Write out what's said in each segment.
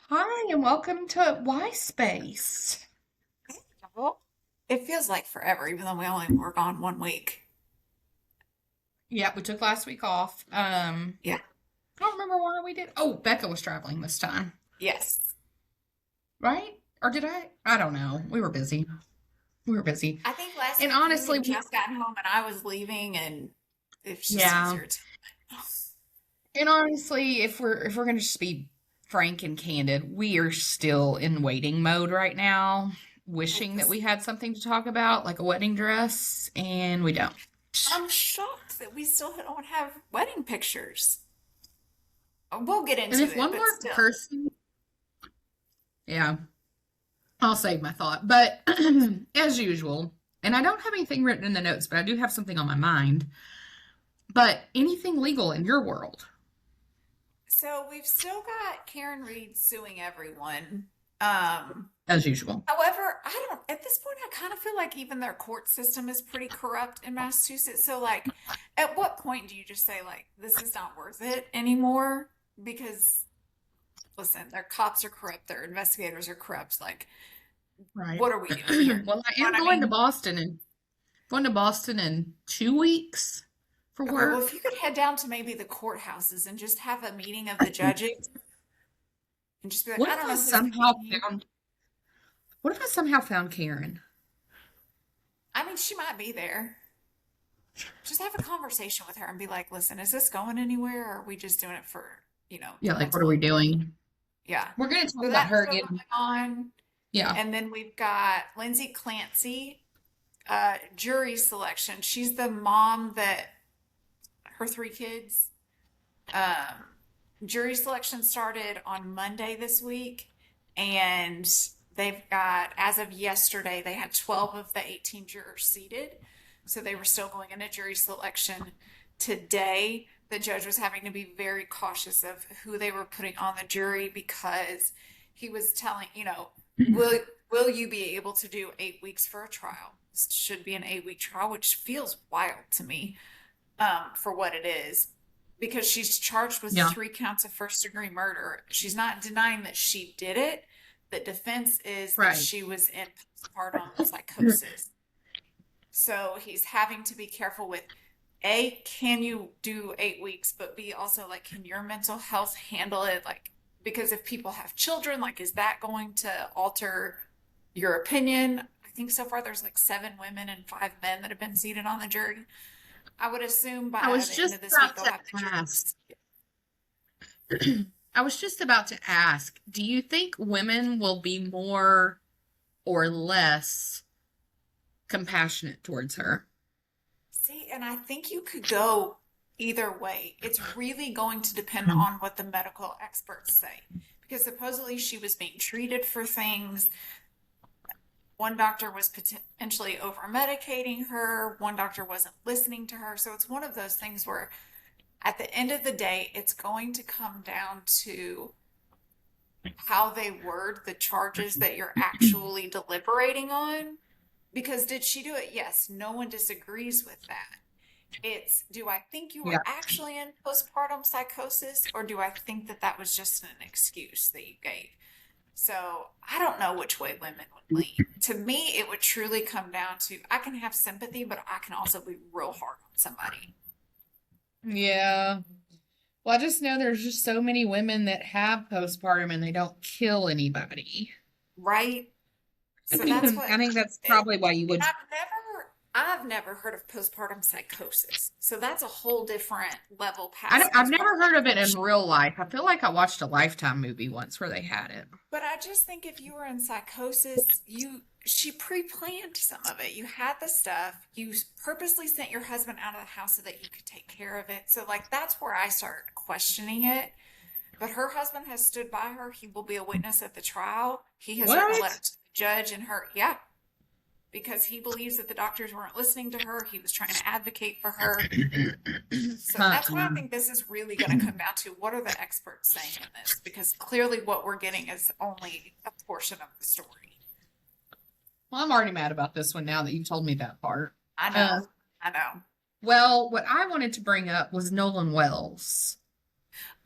Hi, and welcome to Whyspace. Well, it feels like forever, even though we only were gone 1 week. Yeah, we took last week off. Yeah. I don't remember why we did. Oh, Becca was traveling this time, Yes. right? Or did I? I don't know. We were busy. We were busy. I think last And week you honestly, had just gotten home and I was leaving, and it's just yeah. easier to. And honestly, if we're gonna just be frank and candid, we are still in waiting mode right now, wishing that we had something to talk about, like a wedding dress, and we don't. I'm shocked that we still don't have wedding pictures. We'll get And into if it, one but more still. person, yeah. I'll save my thought. But as usual, and I don't have anything written in the notes, but I do have something on my mind. But anything legal in your world, So we've still got Karen Reed suing everyone. as usual. However, I don't, at this point, I kind of feel like even their court system is pretty corrupt in Massachusetts. So, like, at what point do you just say, like, this is not worth it anymore? Because, listen, their cops are corrupt, their investigators are corrupt. Like, Right. what are we doing here? Well, I You know am what I mean? going to Boston in 2 weeks for Okay, well, if work. you could head down to maybe the courthouses and just have a meeting of the judges and just be like, What I if don't I know who's somehow paying you. found what if I somehow found Karen? I mean, she might be there. Just have a conversation with her and be like, listen, is this going anywhere or are we just doing it for, Yeah, like what are we mental? doing? Yeah. We're gonna talk So about that's her still again. going on. Yeah. And then we've got Lindsay Clancy, jury selection. She's the mom that her 3 kids. Um, Jury selection started on Monday this week, and they've got, as of yesterday, they had 12 of the 18 jurors seated. So they were still going into jury selection today. The judge was having to be very cautious of who they were putting on the jury because he was telling, will will you be able to do 8 weeks for a trial? This should be an 8 week trial, which feels wild to me, for what it is, because she's charged with Yeah. 3 counts of first degree murder. She's not denying that she did it. The defense is that Right. she was in postpartum psychosis. So he's having to be careful with A, can you do 8 weeks, but B, also, like, can your mental health handle it? Like, because if people have children, like, is that going to alter your opinion? I think so far there's like 7 women and 5 men that have been seated on the jury. I would assume I by was the end just of this week about they'll to have the ask. juries. I was just about to ask, do you think women will be more or less compassionate towards her? See, and I think you could go either way. It's really going to depend Mhm. on what the medical experts say. Because supposedly she was being treated for things. One doctor was potentially over medicating her, one doctor wasn't listening to her. So it's one of those things where at the end of the day, it's going to come down to how they word the charges that you're actually deliberating on. Because did she do it? Yes, no one disagrees with that. It's, do I think you Yeah. were actually in postpartum psychosis, or do I think that that was just an excuse that you gave? So I don't know which way women would lean. To me, it would truly come down to, I can have sympathy, but I can also be real hard on somebody. Yeah. Well, I just know there's just so many women that have postpartum and they don't kill anybody. Right? So that's what I think that's it, probably why you and would. I've never heard of postpartum psychosis. So that's a whole different level I past don't, I've never postpartum heard of it in depression. real life. I feel like I watched a Lifetime movie once where they had it. But I just think if you were in psychosis, she pre-planned some of it. You had the stuff. You purposely sent your husband out of the house so that you could take care of it. So like that's where I start questioning it. But her husband has stood by her. He will be a witness at the trial. He has written a letter What? to the judge and her, yeah, because he believes that the doctors weren't listening to her. He was trying to advocate for her. So that's why I Uh-uh. think this is really going to come down to what are the experts saying in this? Because clearly what we're getting is only a portion of the story. Well, I'm already mad about this one now that you told me that part. I Uh, know. I know. well, what I wanted to bring up was Nolan Wells.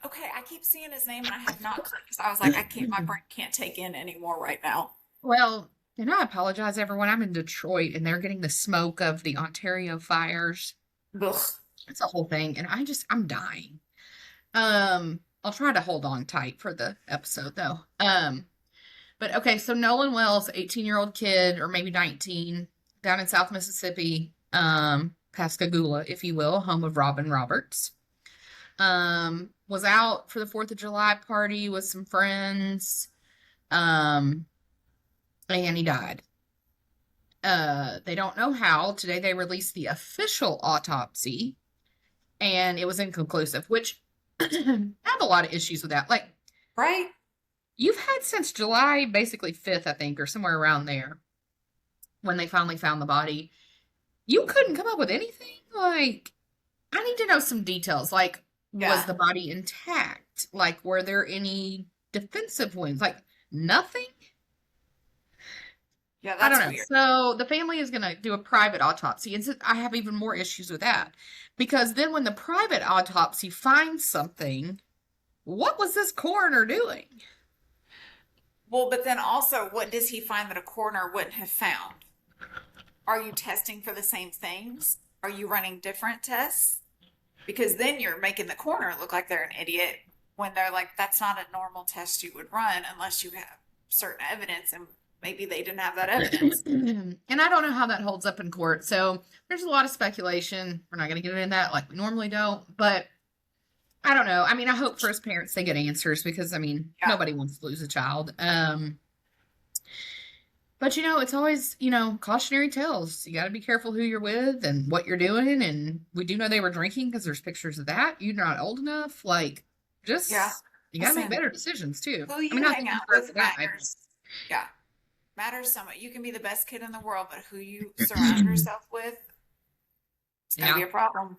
Okay, I keep seeing his name and I have not clicked. So I was like, I can't, my brain can't take in anymore right now. Well, I apologize, everyone. I'm in Detroit and they're getting the smoke of the Ontario fires. Ugh. It's a whole thing. And I'm dying. I'll try to hold on tight for the episode though. But okay, so Nolan Wells, 18-year-old kid, or maybe 19, down in South Mississippi, Pascagoula, if you will, home of Robin Roberts. Was out for the 4th of July party with some friends. And he died. They don't know how. Today they released the official autopsy, and it was inconclusive, which I have a lot of issues with that. Like, Right? you've had since July, basically 5th, I think, or somewhere around there, when they finally found the body. You couldn't come up with anything? Like, I need to know some details. Like, was Yeah. the body intact? Like, were there any defensive wounds? Like, nothing? Yeah, I don't that's know. weird. So the family is going to do a private autopsy. And so I have even more issues with that. Because then when the private autopsy finds something, what was this coroner doing? Well, but then also, what does he find that a coroner wouldn't have found? Are you testing for the same things? Are you running different tests? Because then you're making the coroner look like they're an idiot when they're like, that's not a normal test you would run unless you have certain evidence, and maybe they didn't have that evidence. And I don't know how that holds up in court. So there's a lot of speculation. We're not going to get into that like we normally don't. But I don't know. I mean, I hope for his parents they get answers because, I mean, Yeah. nobody wants to lose a child. But it's always, cautionary tales. You got to be careful who you're with and what you're doing. And we do know they were drinking because there's pictures of that. You're not old enough. Like, just, Yeah. you got to make Listen, better decisions too. who I you mean, not hang that out you're with a guy. matters. Yeah. Matters so much. You can be the best kid in the world, but who you surround yourself with, it's going to Yeah. be a problem.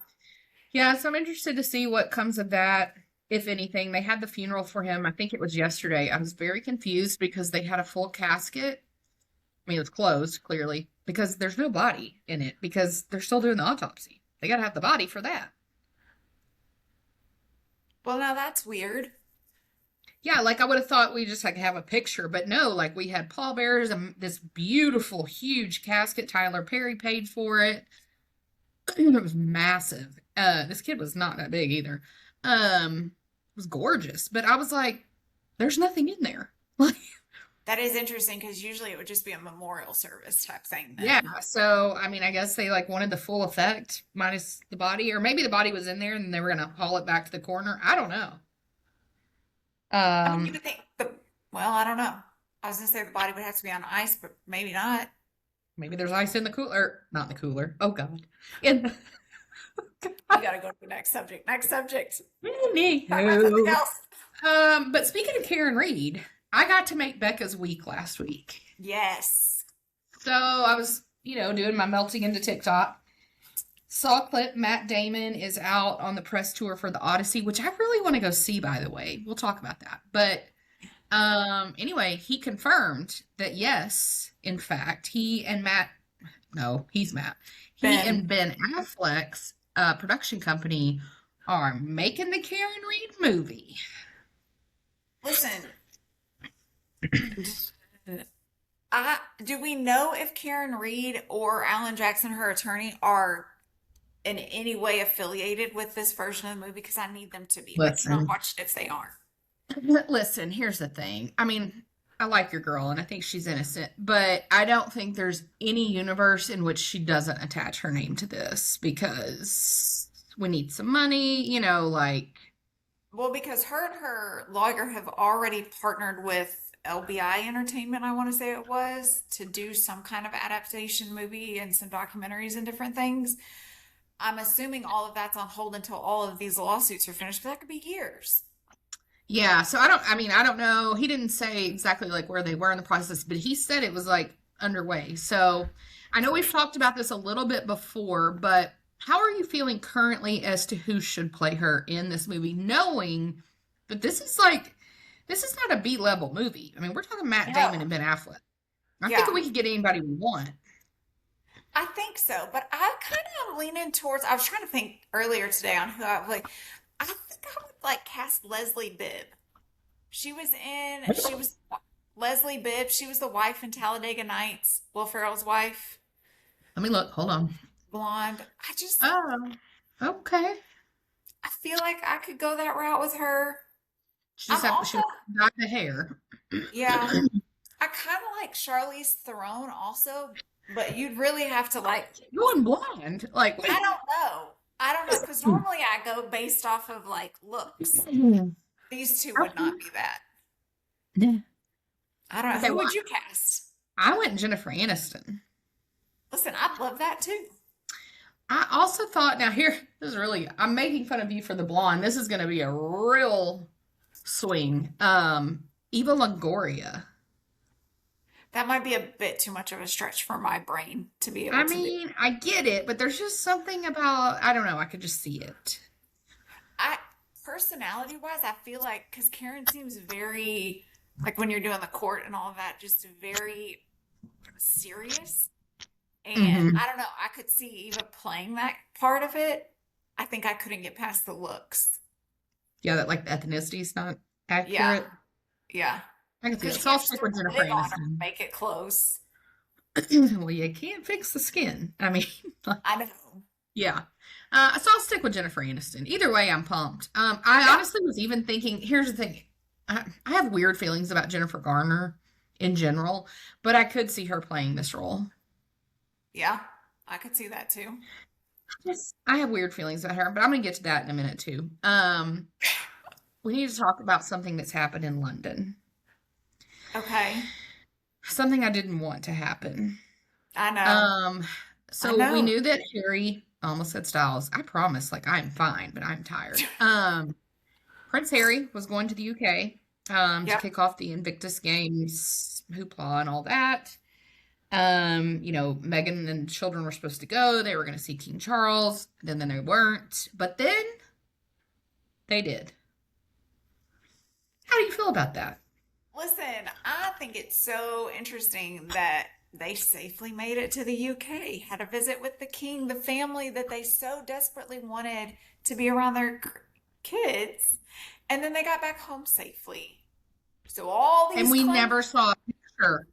Yeah. So I'm interested to see what comes of that, if anything. They had the funeral for him. I think it was yesterday. I was very confused because they had a full casket. I mean, it was closed, clearly, because there's no body in it because they're still doing the autopsy. They got to have the body for that. Well, now that's weird. Yeah, like I would have thought we just like have a picture, but no, like we had pallbearers and this beautiful, huge casket. Tyler Perry paid for it. It was massive. This kid was not that big either. It was gorgeous, but I was like, there's nothing in there. Like, That is interesting because usually it would just be a memorial service type thing yeah. then. So, I mean, I guess they like wanted the full effect minus the body, or maybe the body was in there and they were gonna haul it back to the coroner. I don't know. I mean, you Um, would think well, I don't know. I was gonna say the body would have to be on ice, but maybe not. Maybe there's ice in the cooler. Not in the cooler. Oh God. In the You gotta go to the next subject. Next subject. Talk about something Anywho. else. But speaking of Karen Reed, I got to make Becca's week last week. Yes. So I was, doing my melting into TikTok. Saw a clip. Matt Damon is out on the press tour for the Odyssey, which I really want to go see, by the way. We'll talk about that. But anyway, he confirmed that yes, in fact, he and Matt, no, he's Matt. He and Ben. Ben Affleck's production company are making the Karen Reed movie. Listen, do we know if Karen Reed or Alan Jackson, her attorney, are in any way affiliated with this version of the movie? Because I need them to be. I cannot Listen, watch it if they aren't. listen, here's the thing. I mean, I like your girl and I think she's innocent, but I don't think there's any universe in which she doesn't attach her name to this because we need some money, like, Well, because her and her lawyer have already partnered with LBI Entertainment, I want to say it was, to do some kind of adaptation movie and some documentaries and different things. I'm assuming all of that's on hold until all of these lawsuits are finished, but that could be years. yeah. So I don't know. He didn't say exactly like where they were in the process, but he said it was like underway. So I know we've talked about this a little bit before, but how are you feeling currently as to who should play her in this movie, knowing that this is not a B-level movie? I mean, we're talking Matt No. Damon and Ben Affleck. I Yeah, think we could get anybody we want. I think so. But I kind of am leaning towards, I was trying to think earlier today on who I like. think I would like cast Leslie Bibb. She was Leslie Bibb. She was the wife in Talladega Nights, Will Ferrell's wife, Let me look. Hold on. blonde. Oh, okay. I feel like I could go that route with her. I'm She also, got the hair. yeah, I kind of like Charlize Theron also, but you'd really have to like, Going blind. Like, I don't know. I don't know, because normally I go based off of like looks. These two would not be that. okay. I don't know. Okay, Who well, would you cast? I went Jennifer Aniston. Listen, I'd love that too. I also thought, now here, this is really, I'm making fun of you for the blonde. This is going to be a real swing. Eva Longoria. That might be a bit too much of a stretch for my brain to be I able to do. mean, I get it, but there's just something about, I don't know, I could just see it. I Personality wise, I feel like because Karen seems very like when you're doing the court and all of that, just very serious. And Hmm. I don't know, I could see Eva playing that part of it. I think I couldn't get past the looks. Yeah, that like the ethnicity is not Yeah, accurate. yeah. I can see Because it. you So I'll can't just stick throw with a Jennifer wig on her and Aniston. make it close. Well, you can't fix the skin. I mean, I know. yeah. So I'll stick with Jennifer Aniston. Either way, I'm pumped. I Yeah, honestly was even thinking, here's the thing. I have weird feelings about Jennifer Garner in general, but I could see her playing this role. yeah. I could see that too. Yes. I have weird feelings about her, but I'm gonna get to that in a minute too. We need to talk about something that's happened in London. Okay. Something I didn't want to happen. I know. Um, I so we know. knew that Harry, I almost said Styles. I promise, like I'm fine, but I'm tired. Prince Harry was going to the UK to Yep. kick off the Invictus Games hoopla and all that. Meghan and the children were supposed to go. They were going to see King Charles. Then they weren't. But then they did. How do you feel about that? Listen, I think it's so interesting that they safely made it to the UK, had a visit with the king, the family that they so desperately wanted to be around their kids, and then they got back home safely. So all And these we claims, never saw a picture.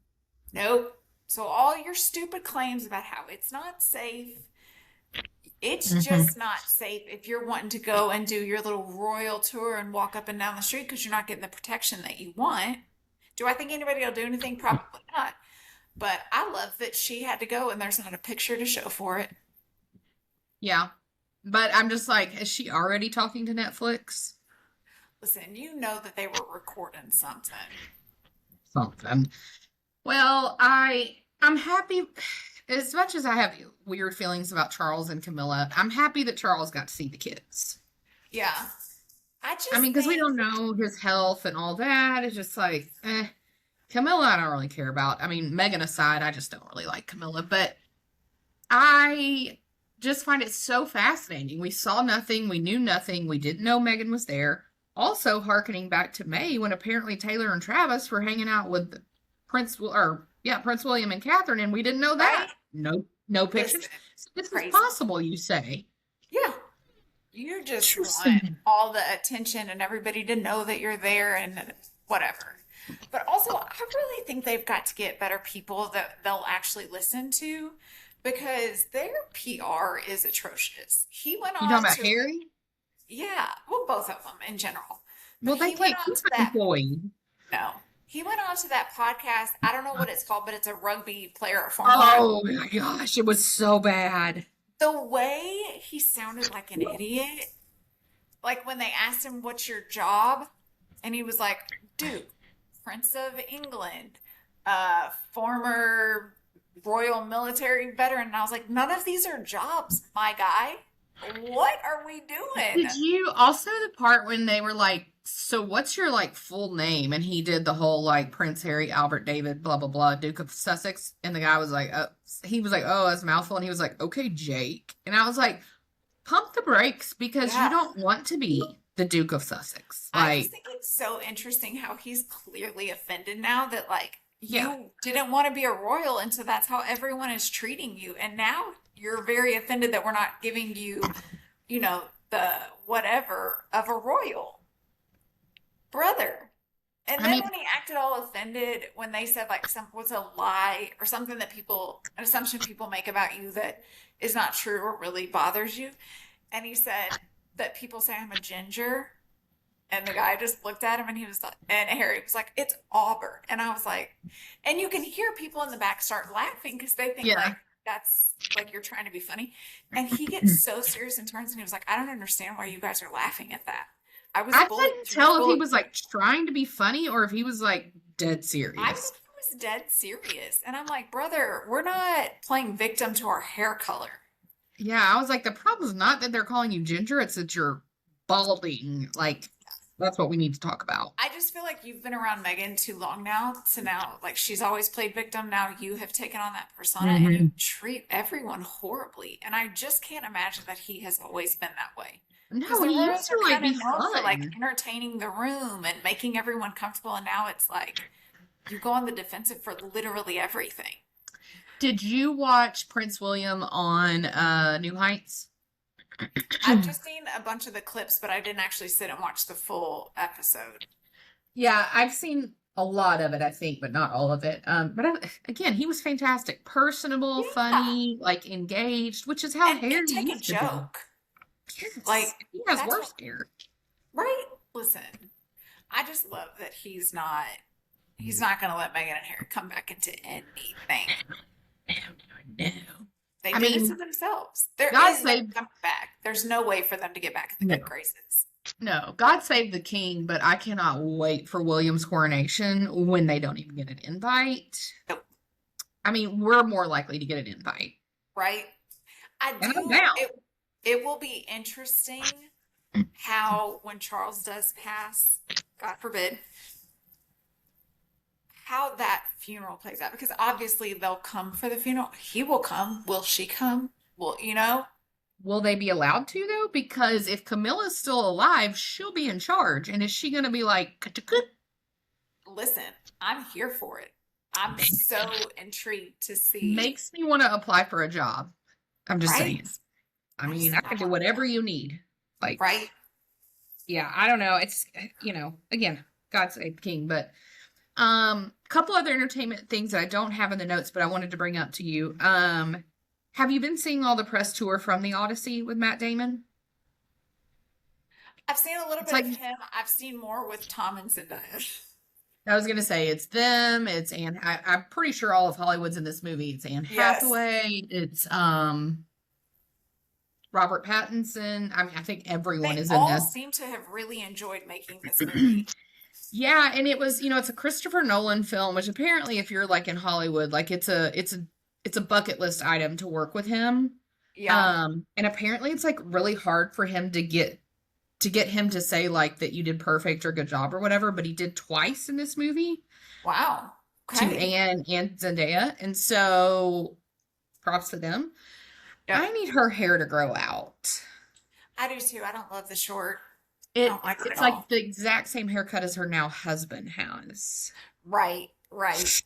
nope. So all your stupid claims about how it's not safe, it's Hmm. just not safe if you're wanting to go and do your little royal tour and walk up and down the street because you're not getting the protection that you want. Do I think anybody will do anything? Probably not. But I love that she had to go and there's not a picture to show for it. Yeah. But I'm just like, is she already talking to Netflix? Listen, you know that they were recording something. Something. Well, I'm happy as much as I have weird feelings about Charles and Camilla. I'm happy that Charles got to see the kids. Yeah. I I just mean, because we think, don't know his health and all that. It's just like, Camilla, I don't really care about. I mean, Megan aside, I just don't really like Camilla. But I just find it so fascinating. We saw nothing. We knew nothing. We didn't know Megan was there. Also, hearkening back to May when apparently Taylor and Travis were hanging out with Prince William and Catherine, and we didn't know right? that. No, no Listen, pictures. So this is crazy. possible, you say? Yeah. You just want Interesting. all the attention and everybody to know that you're there and whatever. But also, I really think they've got to get better people that they'll actually listen to because their PR is atrocious. He went You talking on about to, Harry? yeah, well, both of them in general. But Well, they he went can't on keep to an that, employee. no, he went on to that podcast. I don't know what it's called, but it's a rugby player, a former rugby. Oh my gosh, it was so bad. The way he sounded like an idiot, like when they asked him, "What's your job?" and he was like, "Duke, Prince of England, former Royal Military veteran." And I was like, "None of these are jobs, my guy. What are we doing?" Did you also the part when they were like, so what's your like full name? And he did the whole like Prince Harry, Albert David, blah blah blah, Duke of Sussex. And the guy was like, he was like, oh, that's a mouthful. And he was like, okay, Jake. And I was like, pump the brakes because you Yeah. don't want to be the Duke of Sussex. I just Like, think it's so interesting how he's clearly offended now that like yeah, you didn't want to be a royal and so that's how everyone is treating you. And now you're very offended that we're not giving you, you know, the whatever of a royal brother. And I then mean, when he acted all offended when they said like some was a lie or something that an assumption people make about you that is not true or really bothers you. And he said that people say I'm a ginger. And the guy just looked at him and he was like, and Harry was like, it's Auburn. And I was like, and you can hear people in the back start laughing because they think yeah. like that's like you're trying to be funny. And he gets so serious and turns and he was like, I don't understand why you guys are laughing at that. I was I bullied couldn't too tell if he full. was like trying to be funny or if he was like dead I serious. think he was dead serious. And I'm like, brother, we're not playing victim to our hair color. Yeah, I was like, the problem is not that they're calling you ginger, it's that you're balding. Like, that's what we need to talk about. I just feel like you've been around Megan too long now. So now, like, she's always played victim. Now you have taken on that persona and you treat everyone horribly. And I just can't imagine that he has always been that way. Because No, the he Royals used to are like kind be of known for like fun. entertaining the room and making everyone comfortable. And now it's like you go on the defensive for literally everything. Did you watch Prince William on New Heights? I've just seen a bunch of the clips, but I didn't actually sit and watch the full episode. Yeah, I've seen a lot of it, I think, but not all of it. Again, he was fantastic, personable, Yeah. funny, like engaged, which is how And Harry take a used to be. joke. Yes, Like, he has that's what, worse hair. right? Listen, I just love that he's not going to let Meghan and Harry come back into anything. No, no. They I did it to mean, themselves. There God is no save coming back. There's no way for them to get back in the no, good graces. no. God save the king, but I cannot wait for William's coronation when they don't even get an invite. Nope. I mean, we're more likely to get an invite, Right? I and I'm do. down. It will be interesting how when Charles does pass, God forbid, how that funeral plays out because obviously they'll come for the funeral. He will come. Will she come? Well, Will they be allowed to though? Because if Camilla's still alive, she'll be in charge, and is she going to be like, "Ka-ta-ka"? listen, I'm here for it. I'm so intrigued to see. Makes me want to apply for a job. I'm just saying. Right? I mean, I can do want whatever you need. Like, right? yeah, I don't know. It's again, God save the king, but couple other entertainment things that I don't have in the notes, but I wanted to bring up to you. Have you been seeing all the press tour from the Odyssey with Matt Damon? I've seen a little It's bit like of him. I've seen more with Tom and Zendaya. I was gonna say it's them. It's Anne. I'm pretty sure all of Hollywood's in this movie. It's Anne Yes. Hathaway. It's Robert Pattinson. I mean, I think everyone They is in all this. seem to have really enjoyed making this movie. Yeah, and it was, it's a Christopher Nolan film, which apparently if you're like in Hollywood, like it's a bucket list item to work with him. Yeah. And apparently it's like really hard for him to get him to say like that you did perfect or good job or whatever, but he did twice in this movie Wow. to Okay. Anne and Zendaya, and so props to them. I Yep. need her hair to grow out. I do too. I don't love the short. I It don't like it at it's like all. the exact same haircut as her now husband has. Right. Right.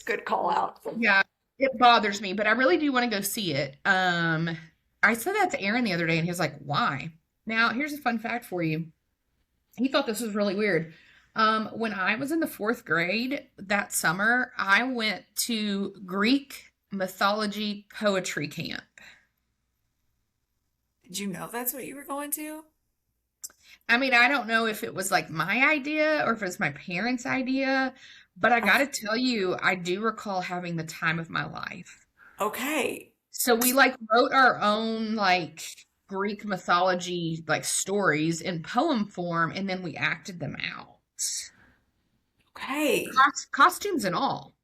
Good call out. Yeah, it bothers me, but I really do want to go see it. I said that to Aaron the other day, and he was like, "Why?" Now, here's a fun fact for you. He thought this was really weird. When I was in the fourth grade that summer, I went to Greek mythology poetry camp. Did you know that's what you were going to? I mean, I don't know if it was like my idea or if it was my parents' idea, but I Oh, gotta tell you, I do recall having the time of my life. okay. So we like wrote our own like Greek mythology like stories in poem form, and then we acted them out. Okay. Costumes and all.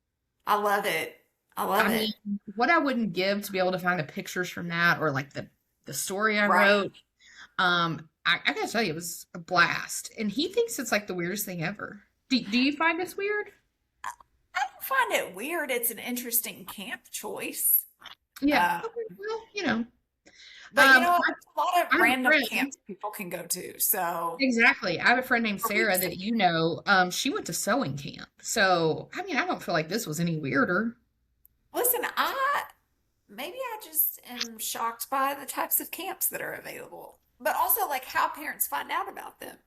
I love it. I love I it. mean, what I wouldn't give to be able to find the pictures from that or like the story I Right. wrote. I gotta tell you, it was a blast. And he thinks it's like the weirdest thing ever. Do you find this weird? I don't find it weird. It's an interesting camp choice. Yeah. Uh, Okay, well, but you know what? I There's a lot of I have a random friend. camps people can go to. So Exactly. I have a friend named for Sarah week's that sake. she went to sewing camp. So, I mean, I don't feel like this was any weirder. Listen, maybe I just am shocked by the types of camps that are available. but also like how parents find out about them.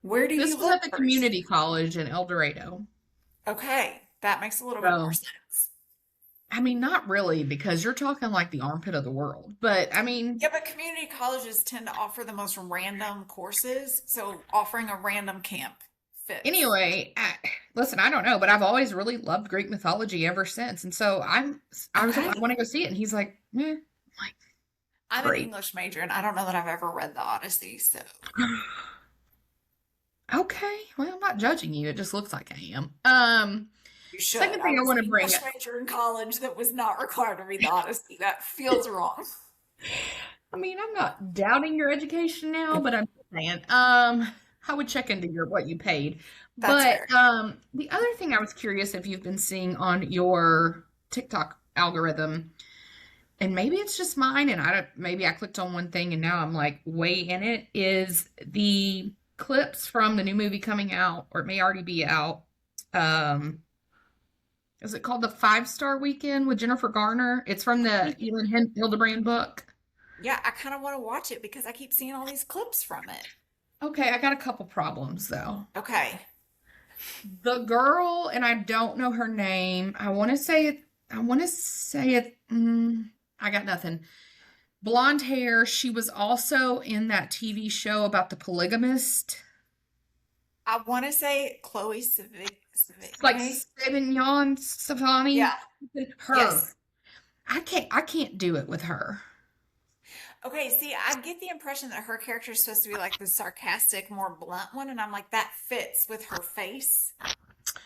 Where do This you was look at the first? community college in El Dorado. Okay, that makes a little bit more So, sense. I mean, not really, because you're talking like the armpit of the world. But I mean, Yeah, but community colleges tend to offer the most random courses, so offering a random camp fits. anyway, listen, I don't know, but I've always really loved Greek mythology ever since. And so I was like, I Okay. want to go see it. And he's like, I'm like, I'm an great. English major and I don't know that I've ever read the Odyssey, so Okay. Well, I'm not judging you. It just looks like I am. you should. Second I thing I was want an to bring English up, major in college that was not required to read the Odyssey. That feels wrong. I mean, I'm not doubting your education now, but I'm just saying, I would check into your what you paid. That's But fair. the other thing I was curious if you've been seeing on your TikTok algorithm, and maybe it's just mine, and I don't, maybe I clicked on one thing and now I'm like way in it, is the clips from the new movie coming out, or it may already be out. Um, is it called the Five Star Weekend with Jennifer Garner? It's from the Elin Hildebrand book. Yeah, I kind of want to watch it because I keep seeing all these clips from it. Okay, I got a couple problems though. Okay. The girl, and I don't know her name. I want to say it. I want to say it. I got nothing. Blonde hair. She was also in that TV show about the polygamist. I want to say Chloe It's like Savigny. Savignon Savani. Yeah. Her. Yes. I can't do it with her. Okay, see, I get the impression that her character is supposed to be like the sarcastic, more blunt one, and I'm like, that fits with her face.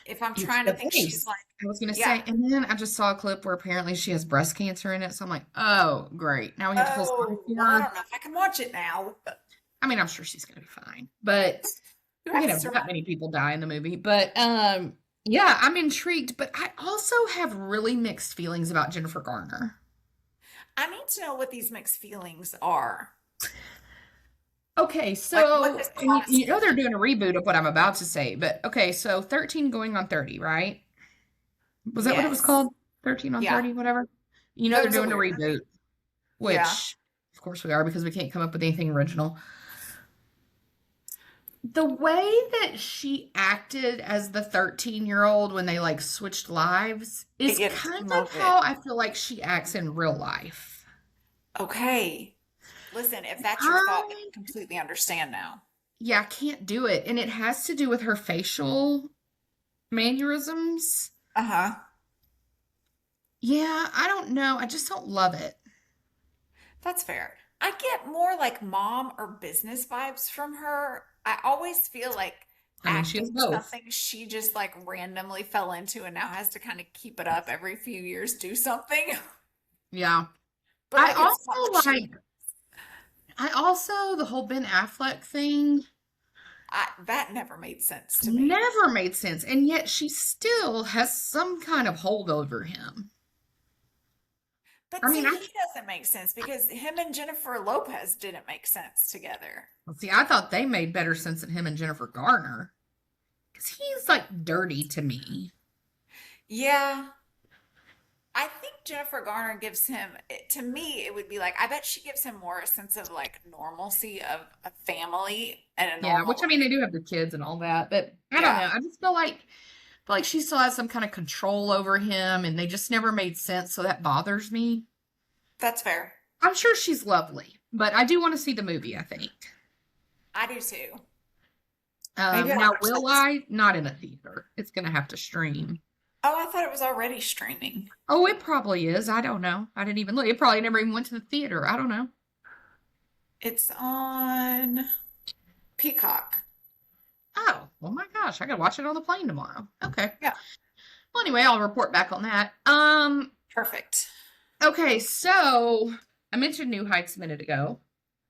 If I'm It's trying to the think she's face. like, I was gonna yeah, say, and then I just saw a clip where apparently she has breast cancer in it. So I'm like, oh, great. Now we have to feel sorry oh, for well, I her. don't know if I can watch it now. I mean, I'm sure she's gonna be fine. But Who we can has to have survive? that many people die in the movie. But yeah, I'm intrigued. But I also have really mixed feelings about Jennifer Garner. I need to know what these mixed feelings are. Okay, Like, what so this and plot is you know telling they're me. doing a reboot of what I'm about to say, but okay, so 13 going on 30, right? Was that what it was Yes. called? 13 on Yeah. 30, whatever. You know That they're was a doing a weird reboot, movie. Yeah. which of course we are because we can't come up with anything original. The way that she acted as the 13-year-old when they like switched lives is Again, kind of love it. how I feel like she acts in real life. Okay. Listen, if that's your thought, then I I completely understand now. Yeah, I can't do it. And it has to do with her facial mannerisms. Uh-huh. Yeah, I don't know. I just don't love it. That's fair. I get more like mom or business vibes from her. I always feel like I mean, she has acting both. something she just like randomly fell into and now has to kind of keep it up every few years, do something. Yeah. But I like it's also flashy. like the whole Ben Affleck thing That never made sense to me. never made sense. And yet she still has some kind of hold over him. But I mean, see, he doesn't make sense because him and Jennifer Lopez didn't make sense together. I thought they made better sense than him and Jennifer Garner. Because he's like dirty to me. Yeah. I think Jennifer Garner gives him, to me, it would be like, I bet she gives him more a sense of like normalcy of a family and a Yeah, which normal I mean they life. do have the kids and all that, but I don't Yeah, know. I just feel like she still has some kind of control over him and they just never made sense, so that bothers me. that's fair. I'm sure she's lovely, but I do want to see the movie, I think. I do too. Maybe I'll Now watch that will this. I? Not in a theater. It's gonna have to stream. Oh, I thought it was already streaming. Oh, it probably is. I don't know. I didn't even look. It probably never even went to the theater. I don't know. It's on Peacock. Oh, well my gosh, I gotta watch it on the plane tomorrow. Okay. Yeah, Well anyway, I'll report back on that. perfect. Okay, so I mentioned New Heights a minute ago.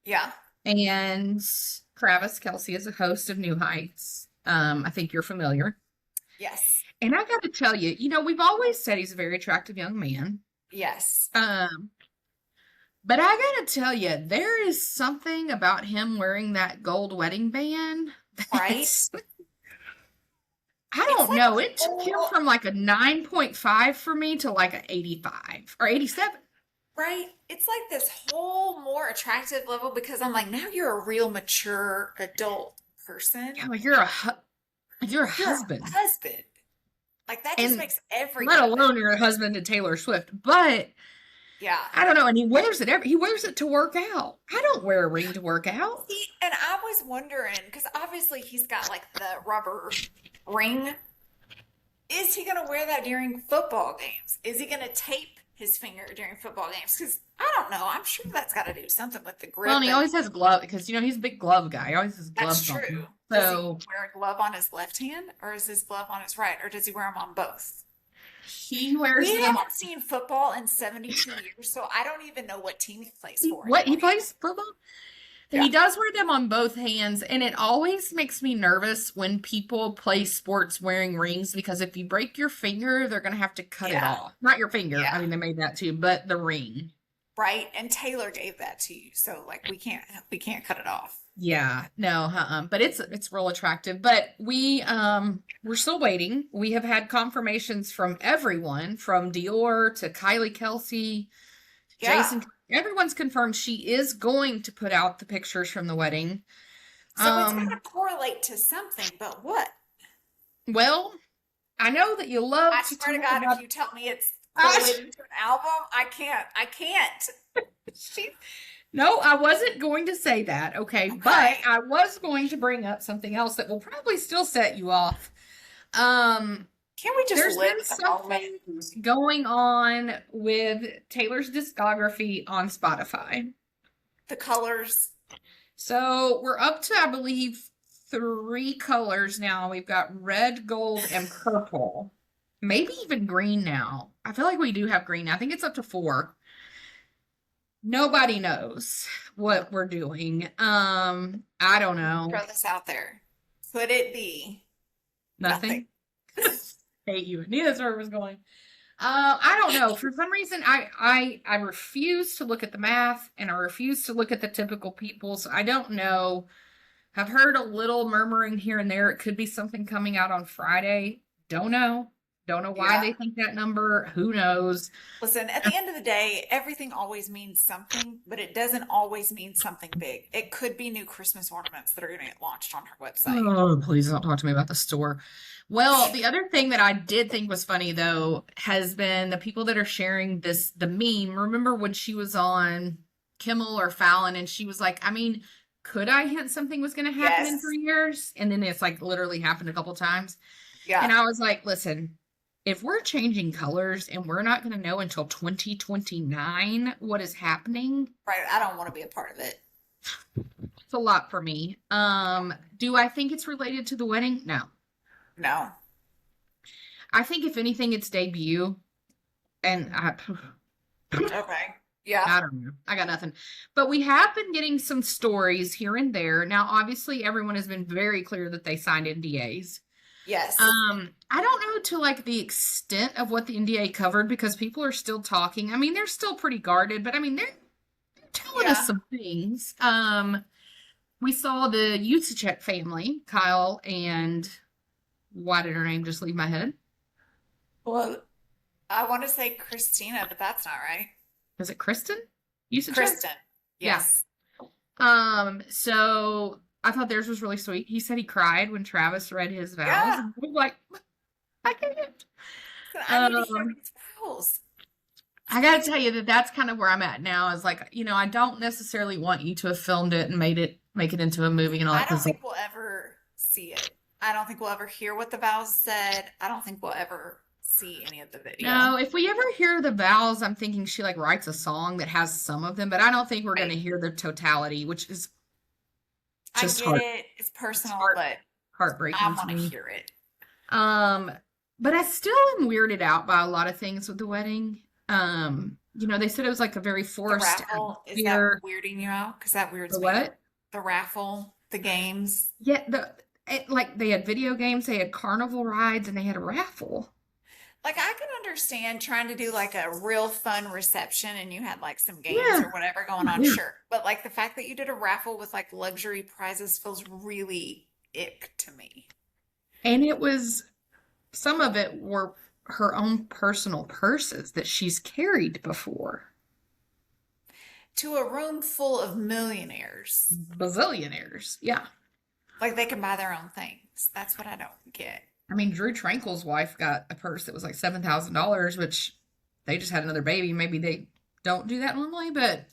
Yeah. And Travis Kelce is a host of New Heights. I think you're familiar. Yes. And I got to tell you, we've always said he's a very attractive young man. Yes. But I got to tell you, there is something about him wearing that gold wedding band Right? that's, I It's don't like know. a It took him whole, from like a 9.5 for me to like an 85 or 87. right? It's like this whole more attractive level because I'm like, now you're a real mature adult Yeah, person. like you're a You're a husband. husband. Like that just And makes let everything better. alone you're a husband to Taylor Swift. But Yeah. I don't know, and he wears it to work out. I don't wear a ring to work out. See, and I was wondering because obviously he's got like the rubber ring. Is he going to wear that during football games? Is he going to tape his finger during football games? Because I don't know. I'm sure that's got to do something with the Well, grip and he and always has gloves because he's a big glove guy. He always has that's gloves true. on. Does he So wear a glove on his left hand or is his glove on his right or does he wear them on both? he wears We them. haven't seen football in 72 years, so I don't even know what team he plays for What he anymore. plays football? Yeah. He does wear them on both hands, and it always makes me nervous when people play sports wearing rings because if you break your finger, they're gonna have to cut it Yeah. off. Not your finger. I Yeah. mean, they made that too, but the ring. Right. And Taylor gave that to you. So like we can't cut it off. Yeah, no, but it's real attractive. But we're still waiting. We have had confirmations from everyone, from Dior to Kylie Kelce, Yeah. Jason. Everyone's confirmed she is going to put out the pictures from the wedding. So it's got to Um, correlate to something, but what? well, I know that you I love to swear to talk God, if about. you tell me it's Ah, correlated to an album, I can't. I can't. she, no, I wasn't going to say that. Okay, but Okay. I was going to bring up something else that will probably still set you off. Um, Can't we just there's live been in the moment? something going on with Taylor's discography on Spotify. The colors. So we're up to, I believe, 3 colors now. We've got red, gold, and purple. Maybe even green now. I feel like we do have green. I think it's up to 4. Nobody knows what we're doing. I don't know. Throw this out there. Could it be Nothing. nothing? Hate you. I knew that's where it was going. I don't know. For some reason, I refuse to look at the math and I refuse to look at the typical people. So I don't know. I've heard a little murmuring here and there. It could be something coming out on Friday. Don't know. Don't know why Yeah. they think that number. Who knows? Listen, at the end of the day, everything always means something, but it doesn't always mean something big. It could be new Christmas ornaments that are going to get launched on her website. Oh, please don't talk to me about the store. Well, the other thing that I did think was funny though has been the people that are sharing the meme. Remember when she was on Kimmel or Fallon and she was like, I mean, could I hint something was going to happen in Yes. 3 years? And then it's like literally happened a couple times. Yeah. And I was like, listen, if we're changing colors and we're not going to know until 2029 what is happening, Right. I don't want to be a part of it. it's a lot for me. Do I think it's related to the wedding? No. No. I think if anything, it's debut. And Okay. Yeah. I don't know. I got nothing. But we have been getting some stories here and there. Now, obviously, everyone has been very clear that they signed NDAs. Yes. I don't know to like the extent of what the NDA covered because people are still talking. I mean, they're still pretty guarded, but I mean, they're telling us Yeah. some things. We saw the Usacek family, Kyle and why did her name just leave my head? Well, I want to say Christina, but that's not right. Was it Kristen? Usacek? Kristen. Yeah. Yes. So I thought theirs was really sweet. He said he cried when Travis read his vows. Yeah. And I was like, I can't. So I need to hear Um, these vows. I gotta tell you that that's kind of where I'm at now. Is like, I don't necessarily want you to have filmed it and make it into a movie and all I that. don't 'Cause think we'll ever see it. I don't think we'll ever hear what the vows said. I don't think we'll ever see any of the video. no, if we ever hear the vows, I'm thinking she like writes a song that has some of them, but I don't think we're going to Right. hear the totality, which is I just get it. It's personal, heart- but I heartbreaking to want to me. hear it. But I still am weirded out by a lot of things with the wedding. They said it was like a very The forced raffle, is atmosphere. that weirding you out? Because that weirds The me out. what? The raffle, the games. Yeah, like they had video games, they had carnival rides, and they had a raffle. Like I can understand trying to do like a real fun reception and you had like some games Yeah. or whatever going on, Yeah. sure. But like the fact that you did a raffle with like luxury prizes feels really ick to me. And some of it were her own personal purses that she's carried before. to a room full of millionaires. Bazillionaires. Yeah. Like they can buy their own things. That's what I don't get. I mean, Drew Tranquil's wife got a purse that was like $7,000, which they just had another baby. Maybe they don't do that normally, but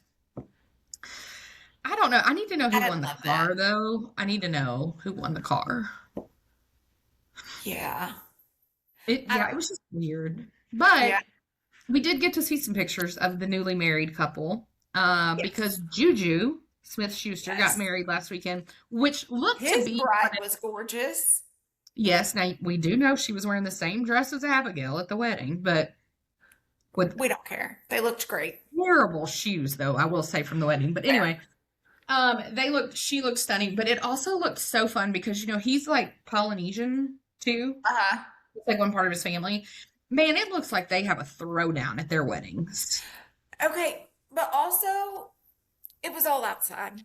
I don't know. I need to know who I'd won the love that. car, though. I need to know who won the car. Yeah. I Yeah, don't it know. was just weird. But Yeah. we did get to see some pictures of the newly married couple because Yes. JuJu Smith-Schuster got Yes. married last weekend, which looked to His be bride was gorgeous. yes. Now we do know she was wearing the same dress as Abigail at the wedding, but with We don't care. They looked great. terrible shoes, though I will say from the wedding. But Fair. anyway, she looked stunning, but it also looked so fun because he's like Polynesian too. Uh-huh. It's like one part of his family. Man, it looks like they have a throwdown at their weddings. Okay. But also, it was all outside.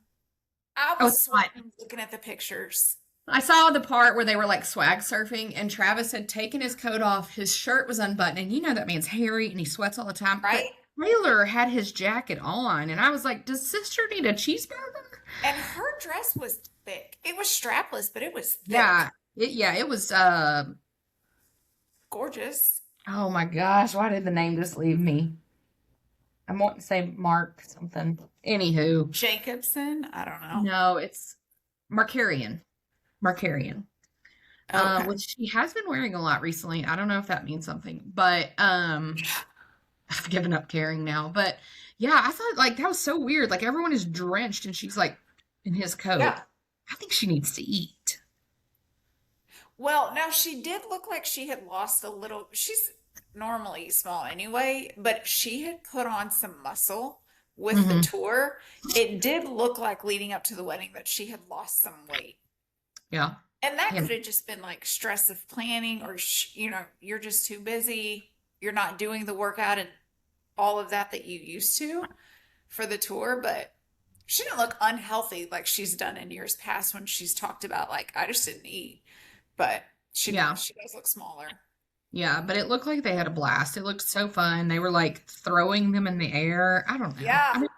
I Oh, was it's hot. sweating looking at the pictures. I saw the part where they were like swag surfing and Travis had taken his coat off, his shirt was unbuttoned, and that man's hairy and he sweats all the time. But Right? Taylor had his jacket on, and I was like, does sister need a cheeseburger? And her dress was thick. It was strapless, but it was thick. It was Gorgeous. oh my gosh, why did the name just leave me? I want to say Mark something. Anywho, Jacobson? I don't know. no, it's Markarian. Markarian. Okay. Which she has been wearing a lot recently. I don't know if that means something, but I've given up caring now. But yeah, I thought like that was so weird. Like everyone is drenched and she's like in his coat. Yeah. I think she needs to eat. Well, now she did look like she had lost a little. She's normally small anyway, but she had put on some muscle with the Hmm. tour. It did look like leading up to the wedding that she had lost some weight. Yeah. And that Yeah. could have just been like stress of planning, or, you're just too busy. You're not doing the workout and all of that you used to for the tour. But she didn't look unhealthy like she's done in years past when she's talked about, like, I just didn't eat. But Yeah. she does look smaller. Yeah. But it looked like they had a blast. It looked so fun. They were like throwing them in the air. I don't know. I Yeah, mean,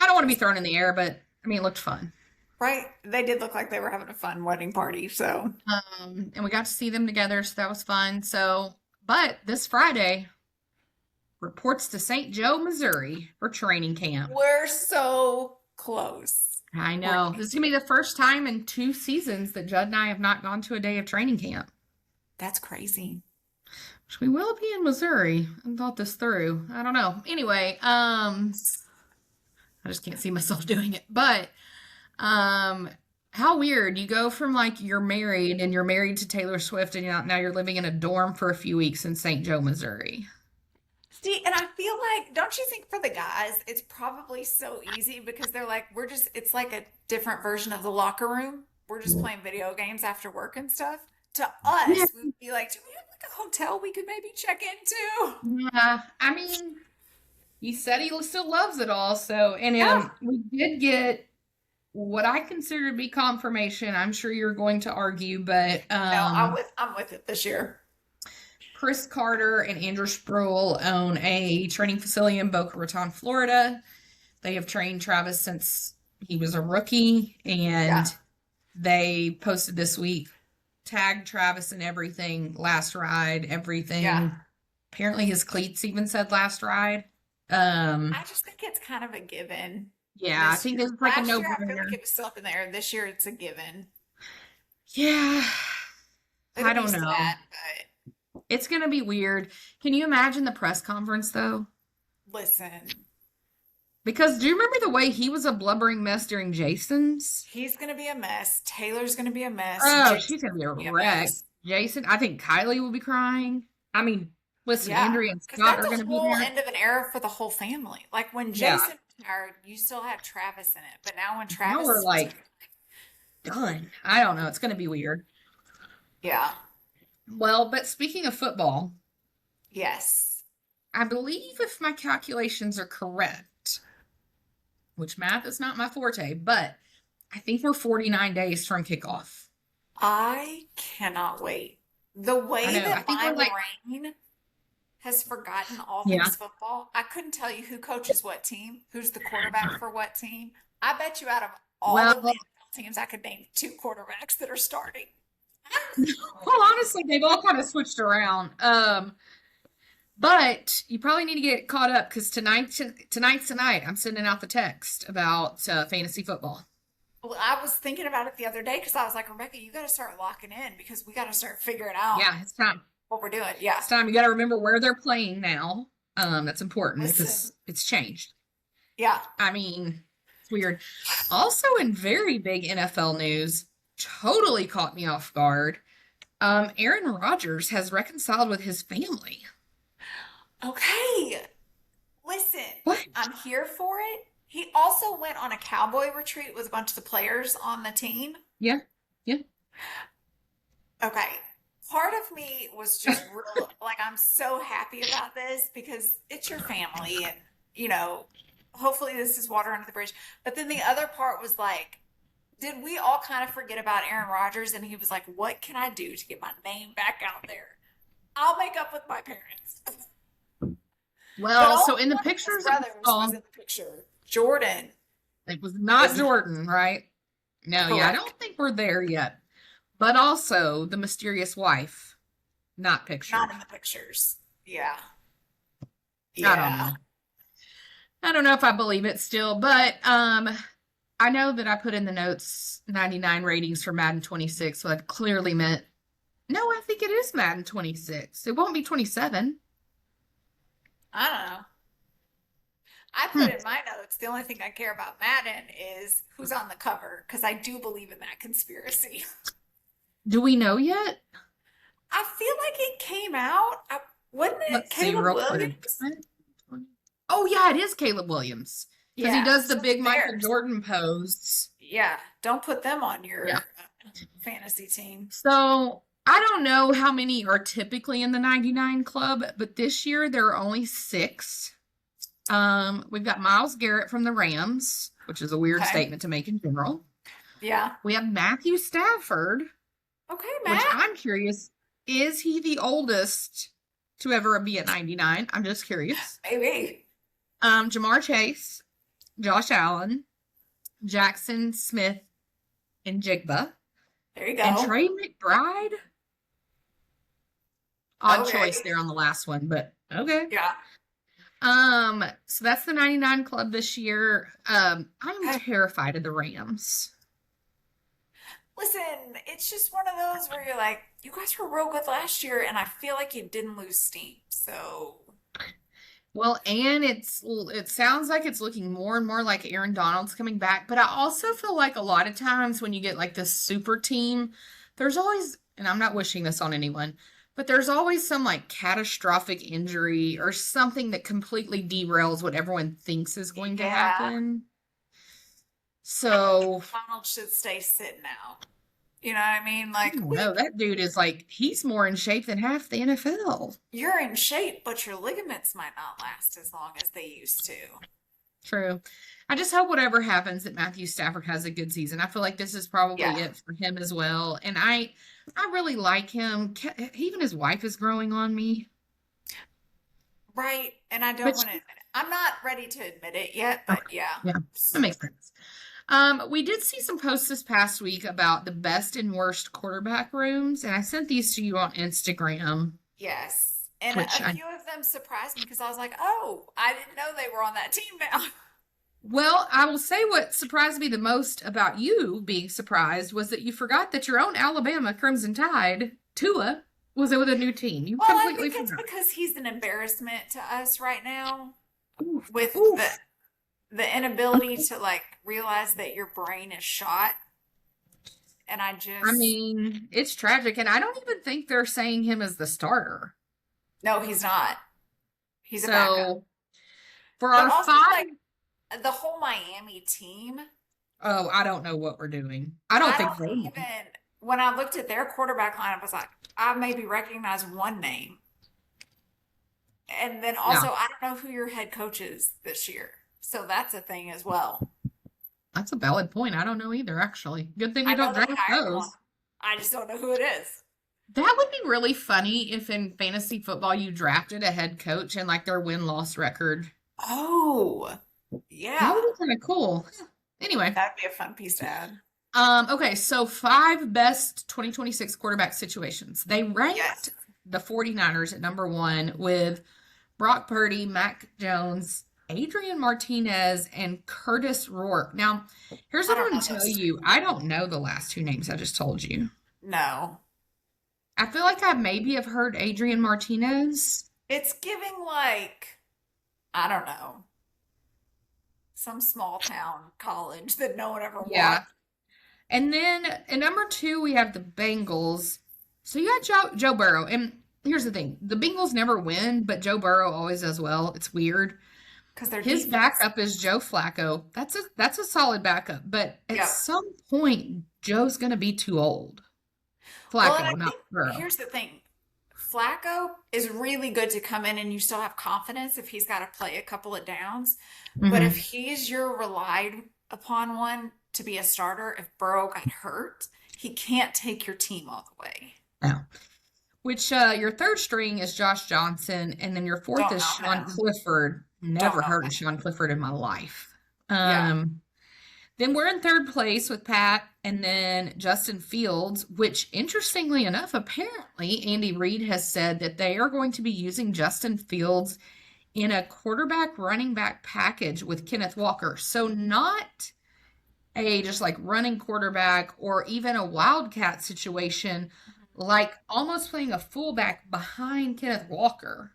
I don't want to be thrown in the air, but I mean, it looked fun. right. They did look like they were having a fun wedding party. So, And we got to see them together, so that was fun. So, but this Friday, reports to St. Joe, Missouri for training camp. we're so close. I know. This is going to be the first time in 2 seasons that Judd and I have not gone to a day of training camp. That's crazy. Which we will be in Missouri. I thought this through. I don't know. Anyway, I just can't see myself doing it. But how weird. You go from like you're married to Taylor Swift and now you're living in a dorm for a few weeks in St. Joe, Missouri. See, and I feel like, don't you think for the guys, it's probably so easy because they're like, it's like a different version of the locker room. We're just playing video games after work and stuff. To Yeah. us, we'd be like, do we have like a hotel we could maybe check into? Yeah. I mean, he said he still loves it all. So, and Yeah. we did get what I consider to be confirmation. I'm sure you're going to argue, but No, I'm with it this year. Chris Carter and Andrew Sproul own a training facility in Boca Raton, Florida. They have trained Travis since he was a rookie, and Yeah. they posted this week, tagged Travis and everything, last ride, everything. Yeah. Apparently his cleats even said last ride. I just think it's kind of a given. Yeah, I This think year. it's like a Last year, I feel no-brainer. like it was still up in the air. This year, it's a given. Yeah, It'll I be don't know. sad, It's going to be weird. Can you imagine the press conference, though? but listen, Because do you remember the way he was a blubbering mess during Jason's? he's going to be a mess. Taylor's going to be a mess. Oh, Jason's she's going to be a gonna be a wreck. mess. Jason, I think Kylie will be crying. I mean, listen, Yeah, Andrea and because Scott are that's going a to be whole there. end of an era for the whole family. Like when Yeah. Jason retired, you still had Travis in it, but now when Now Travis we're is like done. I don't know. It's going to be weird. yeah, Well, but speaking of football, yes, I believe if my calculations are correct, which math is not my forte, but I think we're 49 days from kickoff. I cannot wait. The way I know. I that think my we're like, brain has forgotten all Yeah. things football. I couldn't tell you who coaches what team, who's the quarterback for what team. I bet you out of all of the Well, NFL teams, I could name two quarterbacks that are starting. well, honestly, they've all kind of switched around. But you probably need to get caught up because tonight's the night. I'm sending out the text about fantasy football. Well, I was thinking about it the other day because I was like, Rebecca, you got to start locking in because we got to start figuring out Yeah, it's time. what we're doing. Yeah. It's time. You got to remember where they're playing now. That's important Listen. because it's changed. Yeah. I mean, it's weird. Also, in very big NFL news, totally caught me off guard. Aaron Rodgers has reconciled with his family. Okay. Listen, What? I'm here for it. He also went on a cowboy retreat with a bunch of the players on the team. Yeah, yeah. Okay. Part of me was just real, like, I'm so happy about this because it's your family and, hopefully this is water under the bridge. But then the other part was like, did we all kind of forget about Aaron Rodgers? And he was like, what can I do to get my name back out there? I'll make up with my parents. Well, so only in the one of his pictures I brothers saw, was in the picture. Jordan it was not was Jordan, right? No, yeah, I correct. don't think we're there yet. But also the mysterious wife, not pictured. Not in the pictures. Yeah. I don't Yeah. know. I don't know if I believe it still, but I know that I put in the notes 99 ratings for Madden 26, so that clearly meant no, I think it is Madden 26. It won't be 27. I don't know. I put Hmm. in my notes, the only thing I care about Madden is who's on the cover, because I do believe in that conspiracy. Do we know yet? I feel like it came out. Wasn't it Let's see Caleb real quick. Williams? Oh yeah, it is Caleb Williams because he Yeah. does the So big Michael theirs. Jordan pose. Yeah. Don't put them on Yeah. your fantasy team. So I don't know how many are typically in the 99 club, but this year there are only 6. We've got Myles Garrett from the Rams, which is a weird Okay. statement to make in general. Yeah. We have Matthew Stafford, Okay, which Matt. I'm curious, is he the oldest to ever be at 99? I'm just curious. Maybe. Jamar Chase, Josh Allen, Jackson Smith, and Jigba, There you and go. Trey McBride. Odd Okay. choice there on the last one, but okay. Yeah. So that's the 99 club this year. I'm Okay. terrified of the Rams. Listen, it's just one of those where you're like, you guys were real good last year, and I feel like you didn't lose steam. So, Well, and it sounds like it's looking more and more like Aaron Donald's coming back, but I also feel like a lot of times when you get like this super team, there's always, and I'm not wishing this on anyone, but there's always some like catastrophic injury or something that completely derails what everyone thinks is going to yeah, happen. I think So, Donald should stay sitting out. You know what I mean? I Like, don't know, that dude is like, he's more in shape than half the NFL. you're in shape, but your ligaments might not last as long as they used to. True. I just hope whatever happens that Matthew Stafford has a good season. I feel like this is probably Yeah. it for him as well. And I really like him. Even his wife is growing on me. Right. And I don't But want to admit it. I'm not ready to admit it yet, but yeah. yeah, that makes sense. We did see some posts this past week about the best and worst quarterback rooms, and I sent these to you on Instagram. Yes. And Which a few of them surprised me because I was like, oh, I didn't know they were on that team now. Well, I will say what surprised me the most about you being surprised was that you forgot that your own Alabama Crimson Tide, Tua, was with a new team. You Well, I completely think it's forgot. because he's an embarrassment to us right now Oof, with oof. the inability to like realize that your brain is shot. And I I just mean, it's tragic, and I don't even think they're saying him as the starter. no, he's not. He's a backup. So for But our also 5, like the whole Miami team, oh, I don't know what we're doing. I don't I think don't they know. even when I looked at their quarterback lineup, I was like, I maybe recognize one name. And then also Yeah, I don't know who your head coach is this year. So that's a thing as well. that's a valid point. I don't know either, actually. Good thing we I know don't they draft hired one. those. I just don't know who it is. That would be really funny if in fantasy football you drafted a head coach and like their win-loss record. Oh, That would yeah. be kind of cool. Anyway, That'd be a fun piece to add. okay, so five best 2026 quarterback situations. They Yes. ranked the 49ers at number one with Brock Purdy, Mac Jones, Adrian Martinez, and Curtis Rourke. Now, here's I what I'm don't going know to tell those you. three. I don't know the last two names I just told you. No. I feel like I maybe have heard Adrian Martinez. It's giving like, I don't know, some small town college that no one ever Yeah. watched. And then at number two, we have the Bengals. So you got Joe Burrow. And here's the thing, the Bengals never win, but Joe Burrow always does well. It's weird. Because their His defense. backup is Joe Flacco. That's a solid backup. But at Yep. some point, Joe's going to be too old. Well, and I Flacco, not think Burrow. here's the thing. Flacco is really good to come in and you still have confidence if he's got to play a couple of downs. But if Hmm. he's your relied upon one to be a starter, if Burrow got hurt, he can't take your team all the way. No. Which your third string is Josh Johnson, and then your fourth Don't is know Sean him. Clifford. Don't Never know heard of him. Sean Clifford in my life. Yeah. Then we're in third place with Pat and then Justin Fields, which interestingly enough, apparently Andy Reid has said that they are going to be using Justin Fields in a quarterback running back package with Kenneth Walker. So not a just like running quarterback or even a wildcat situation, like almost playing a fullback behind Kenneth Walker.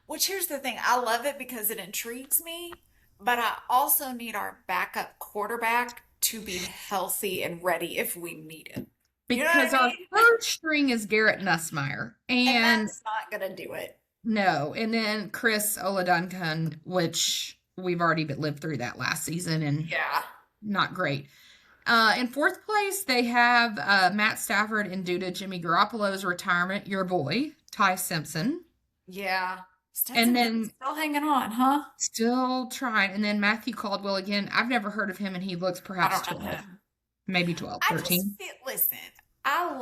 Which here's the thing, I love it because it intrigues me, but I also need our backup quarterback to be healthy and ready if we need him. You know what Because I our mean? third string is Garrett Nussmeier. And And that's not gonna do it. no, and then Chris Oladuncan, which we've already lived through that last season and Yeah. not great. In fourth place, they have Matt Stafford and due to Jimmy Garoppolo's retirement, your boy, Ty Simpson. Yeah. And Stetson's then still hanging on, huh? still trying. And then Matthew Caldwell again. I've never heard of him, and he looks I perhaps don't know 12, him. maybe 12, I just 13. feel, listen, I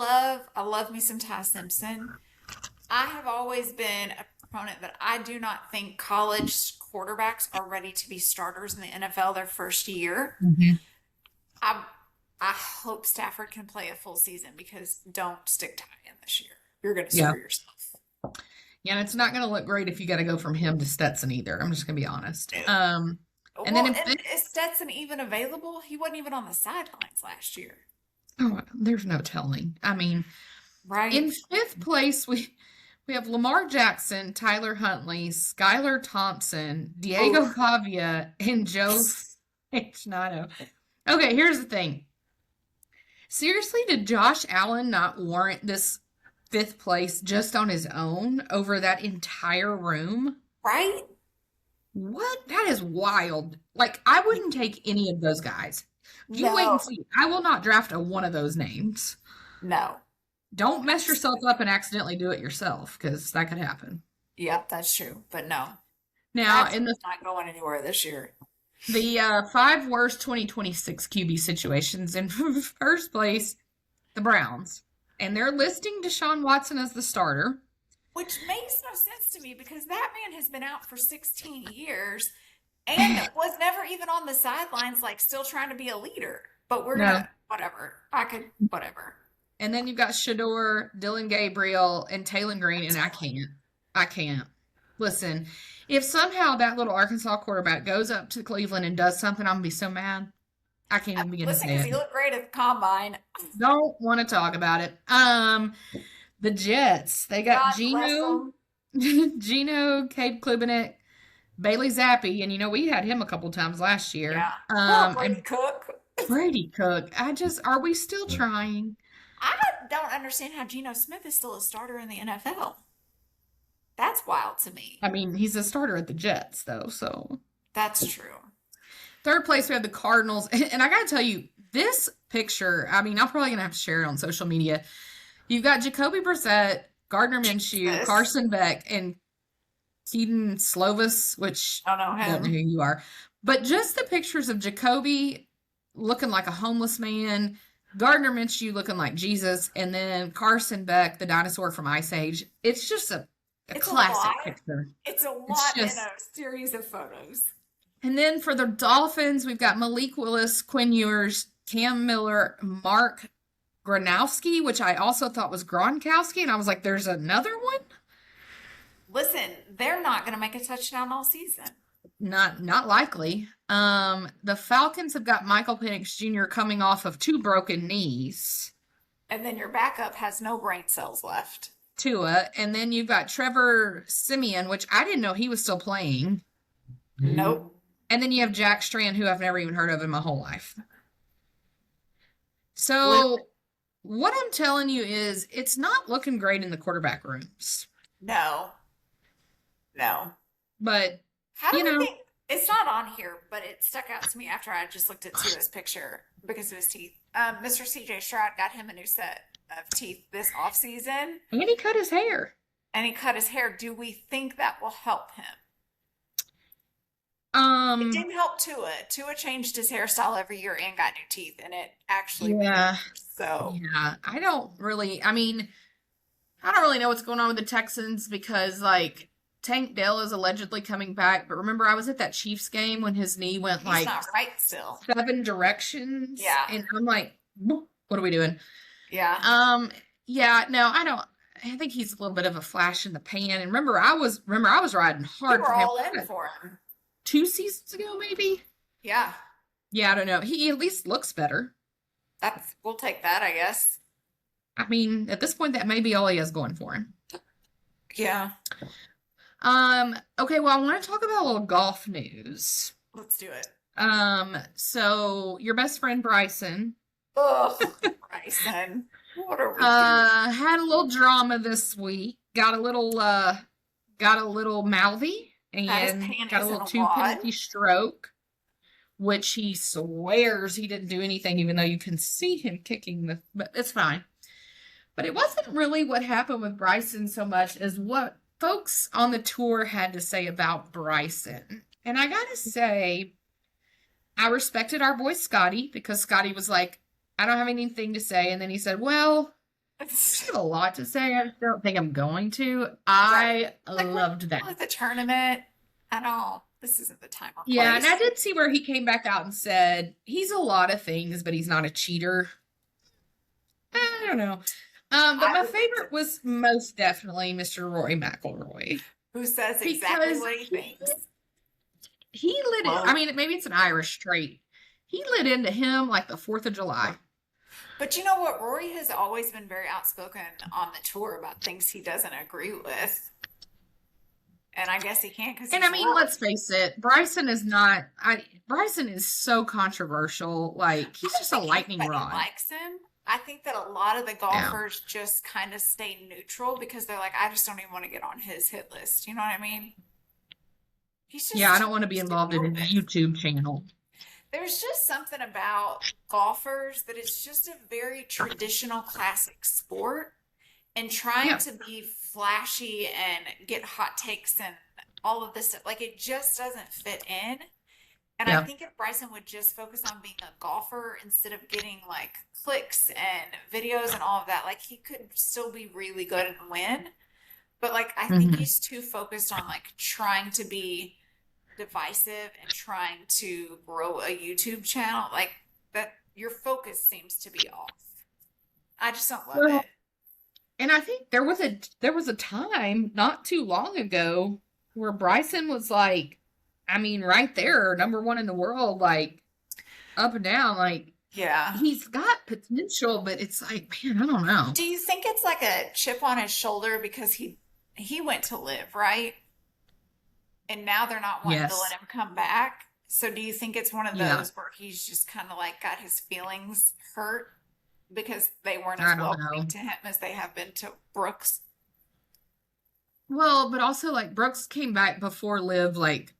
love me some Ty Simpson. I have always been a proponent that I do not think college quarterbacks are ready to be starters in the NFL their first year. Mhm. I I hope Stafford can play a full season because don't stick Ty in this year. You're going to Yeah. screw yourself. Yeah, and it's not going to look great if you got to go from him to Stetson either. I'm just going to be honest. And then Well, in and fifth, is Stetson even available? He wasn't even on the sidelines last year, oh, there's no telling. I mean, right? in fifth place, we have Lamar Jackson, Tyler Huntley, Skylar Thompson, Diego Oof. Pavia, and Joe Fashionado. Okay, here's the thing. Seriously, did Josh Allen not warrant this fifth place just on his own over that entire room? Right? What? That is wild. Like, I wouldn't take any of those guys. You wait and No, see. I will not draft a one of those names. no. Don't mess yourself up and accidentally do it yourself, because that could happen. Yep, that's true. But no, Now, that's in the not going anywhere this year. five worst 2026 QB situations, in first place, the Browns. And they're listing Deshaun Watson as the starter. Which makes no sense to me because that man has been out for 16 years and was never even on the sidelines, like still trying to be a leader. But we're No. gonna, whatever. Whatever. And then you've got Shador, Dylan Gabriel, and Taylor Green, and I can't. I can't. Listen, if somehow that little Arkansas quarterback goes up to Cleveland and does something, I'm going to be so mad. I can't even begin to Listen, say because it. he looked great at the combine. Don't want to talk about it. The Jets, they got God bless Geno, him. Geno, Cade Klubenik, Bailey Zappi, and we had him a couple times last year. Yeah. Poor Brady And Cook. Brady Cook. Are we still trying? I don't understand how Geno Smith is still a starter in the NFL. That's wild to me. I mean, he's a starter at the Jets, though, so. That's true. Third place, we have the Cardinals. And I got to tell you, this picture, I mean, I'm probably going to have to share it on social media. You've got Jacoby Brissett, Gardner Minshew, Yes. Carson Beck, and Keaton Slovis, which I don't know I don't know him. who you are. But just the pictures of Jacoby looking like a homeless man, Gardner Minshew looking like Jesus, and then Carson Beck, the dinosaur from Ice Age. It's just a It's a classic lot. picture. It's a It's lot in just, a series of photos. and then for the Dolphins, we've got Malik Willis, Quinn Ewers, Cam Miller, Mark Gronowski, which I also thought was Gronkowski, and I was like, there's another one? Listen, they're not going to make a touchdown all season. Not likely. The Falcons have got Michael Penix Jr. coming off of 2 broken knees. And then your backup has no brain cells left. Tua, and then you've got Trevor Simeon, which I didn't know he was still playing. Nope. And then you have Jack Strand, who I've never even heard of in my whole life. So what I'm telling you is it's not looking great in the quarterback rooms. No. But, How do you you know, think? It's not on here, but it stuck out to me after I just looked at Tua's picture because of his teeth. Mr. CJ Stroud got him a new set of teeth this offseason. and he cut his hair. And he cut his hair. Do we think that will help him? It didn't help Tua. Tua changed his hairstyle every year and got new teeth, and it actually made Yeah. it worse. So Yeah, I don't really know what's going on with the Texans because, like, Tank Dell is allegedly coming back. But remember, I was at that Chiefs game when his knee went he's like not right still. 7 directions. Yeah. And I'm like, what are we doing? Yeah. Yeah, no, I don't. I think he's a little bit of a flash in the pan. And remember, I was riding We hard were for him all in for him. 2 seasons ago, maybe. Yeah. Yeah, I don't know. He at least looks better. We'll take that, I guess. I mean, at this point, that may be all he has going for him. Yeah. Okay, well, I want to talk about a little golf news. Let's do it. So your best friend Bryson Ugh, Bryson. What are we doing? had a little drama this week. Got a little mouthy Had his and panties got a in little a too wad. panicky stroke, which he swears he didn't do anything, even though you can see him kicking but it's fine. But it wasn't really what happened with Bryson so much as what folks on the tour had to say about Bryson. And I gotta say, I respected our boy Scotty because Scotty was like, I don't have anything to say. And then he said, well, I have a lot to say. I just don't think I'm going to. I Like, loved that. With the tournament, this isn't the time or place. Yeah, and I did see where he came back out and said he's a lot of things, but he's not a cheater. I don't know. But my favorite was most definitely Mr. Rory McIlroy. Who says exactly Because what he thinks. He lit it. I mean, maybe it's an Irish trait. He lit into him like the 4th of July. But you know what? Rory has always been very outspoken on the tour about things he doesn't agree with. And I guess he can't because And I mean, let's face it, Bryson is not. Bryson is so controversial. Like he's just a lightning rod. Likes him. I think that a lot of the golfers just kind of stay neutral because they're like, I just don't even want to get on his hit list. You know what I mean? He's just I don't want to be involved in his YouTube channel. There's just something about golfers that it's just a very traditional classic sport, and trying to be flashy and get hot takes and all of this stuff, like it just doesn't fit in. And I think if Bryson would just focus on being a golfer instead of getting like clicks and videos and all of that, like he could still be really good and win. But like I think he's too focused on like trying to be divisive and trying to grow a YouTube channel. Like that your focus seems to be off. I just don't love it. And I think there was a time not too long ago where Bryson was like, I mean, right there, number 1 in the world, like up and down, like he's got potential, but it's like, man, I don't know. Do you think it's like a chip on his shoulder because he went to live, right? And now they're not wanting to let him come back. So do you think it's one of those where he's just kind of like got his feelings hurt because they weren't as welcoming to him as they have been to Brooks? Well, but also like Brooks came back before Liv like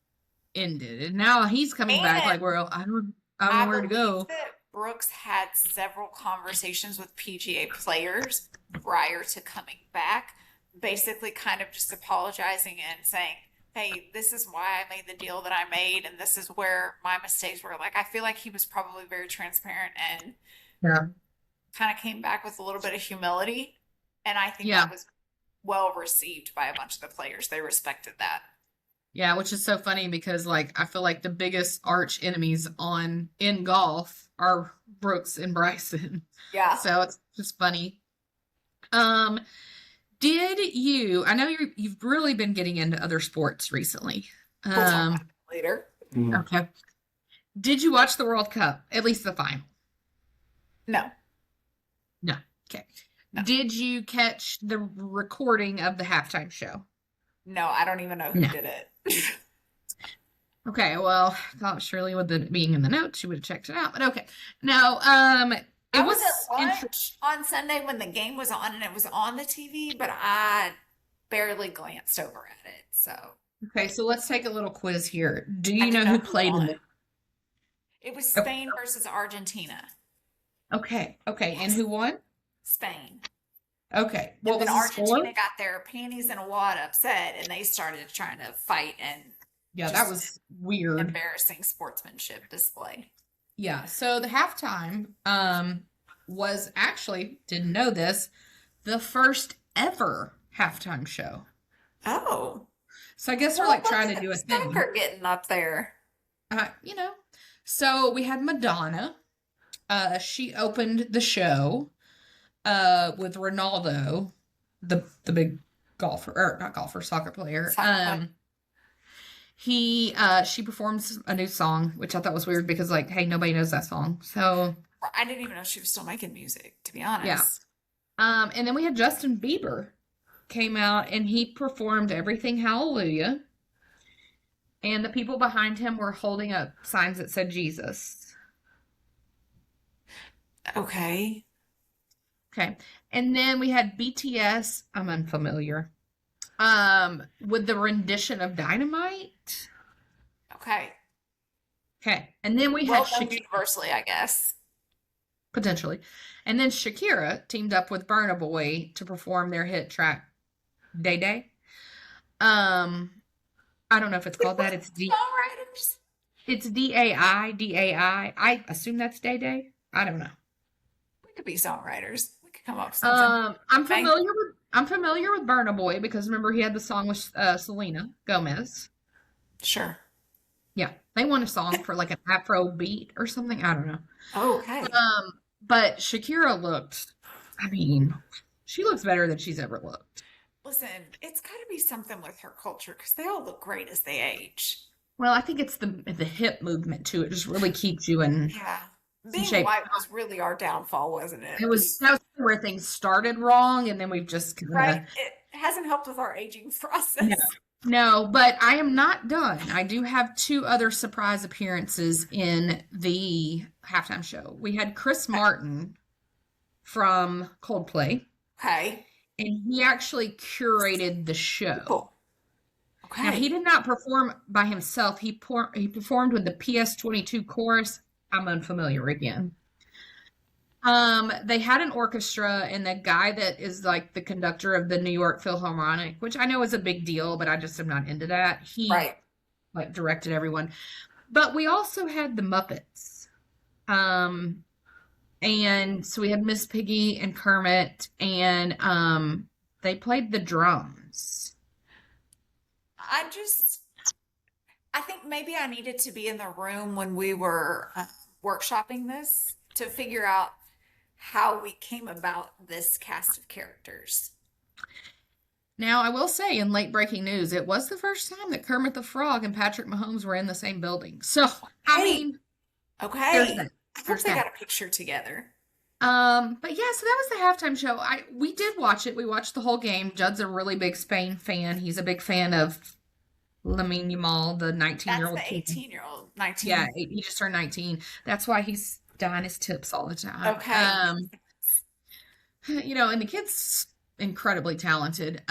ended, and now he's coming back like I don't know where to go. That Brooks had several conversations with PGA players prior to coming back, basically kind of just apologizing and saying, hey, this is why I made the deal that I made, and this is where my mistakes were. Like, I feel like he was probably very transparent and kind of came back with a little bit of humility. And I think Yeah. that was well received by a bunch of the players. They respected that. Yeah, which is so funny because like I feel like the biggest arch enemies on in golf are Brooks and Bryson. Yeah. So it's just funny. Um, did you I know you've really been getting into other sports recently. We'll talk about Um, it later. okay. Did you watch the World Cup? At least the final? No, No. Okay. no, Did you catch the recording of the halftime show? no. I don't even know who No. did it. Okay, well, I thought Shirley with it being in the notes, she would have checked it out. But okay. No, it I was was at lunch on Sunday when the game was on and it was on the TV, but I barely glanced over at it. So okay, so let's take a little quiz here. Do I you know didn't who know who played in won. the It was Okay, Spain versus Argentina. okay, and Yes, who won? Spain. Okay. And What then was the score? Argentina got their panties in a wad upset and they started trying to fight and Yeah, that just was weird. embarrassing sportsmanship display. Yeah, so the halftime was actually, didn't know this, the first ever halftime show. Oh. So I guess we're Well, like look trying to at do a thing. soccer getting up there. You know. So we had Madonna. She opened the show with Ronaldo, the big golfer, or not golfer, soccer player. Soccer. She performs a new song, which I thought was weird because like, hey, nobody knows that song. So I didn't even know she was still making music, to be yeah. honest. And then we had Justin Bieber came out and he performed Everything Hallelujah. And the people behind him were holding up signs that said Jesus. Okay. Okay. And then we had BTS, I'm unfamiliar, with the rendition of Dynamite. Okay. Okay. And then we had Well known Shakira, universally, I guess. potentially. And then Shakira teamed up with Burna Boy to perform their hit track, Day Day. Um, I don't know if it's called that. Songwriters. It's DAI, DAI. I assume that's Day Day. I don't know. We could be songwriters. We could come up with something. Okay. I'm familiar with Burna Boy because remember he had the song with Selena Gomez. Sure. Yeah, they won a song for like an Afro beat or something. I don't know. Okay. But Shakira looked. I mean, she looks better than she's ever looked. Listen, it's got to be something with her culture because they all look great as they age. Well, I think it's the hip movement too. It just really keeps you in Yeah. some Being shape. white was really our downfall, wasn't it? That was where things started wrong, and then we've just kind of Right? It hasn't helped with our aging process. no. But I am not done. I do have two other surprise appearances in the halftime show. We had Chris Martin from Coldplay, Okay. and he actually curated the show. Cool. Now, he Okay. did not perform by himself. He performed with the PS22 chorus. I'm unfamiliar again. They had an orchestra, and the guy that is like the conductor of the New York Philharmonic, which I know is a big deal, but I just am not into that. He Right. like directed everyone. But we also had the Muppets. And so we had Miss Piggy and Kermit, and they played the drums. I think maybe I needed to be in the room when we were workshopping this to figure out how we came about this cast of characters. Now, I will say in late breaking news, it was the first time that Kermit the Frog and Patrick Mahomes were in the same building. So, I Hey, mean, there's okay. that. I hope There's they got that. a picture together. But yeah, so that was the halftime show. We did watch it. We watched the whole game. Judd's a really big Spain fan. He's a big fan of Lamine Yamal, the That's 19-year-old the kid. 18-year-old, Yeah, 19. he just turned 19. That's why he's dying his tips all the time. Okay. And the kid's incredibly talented.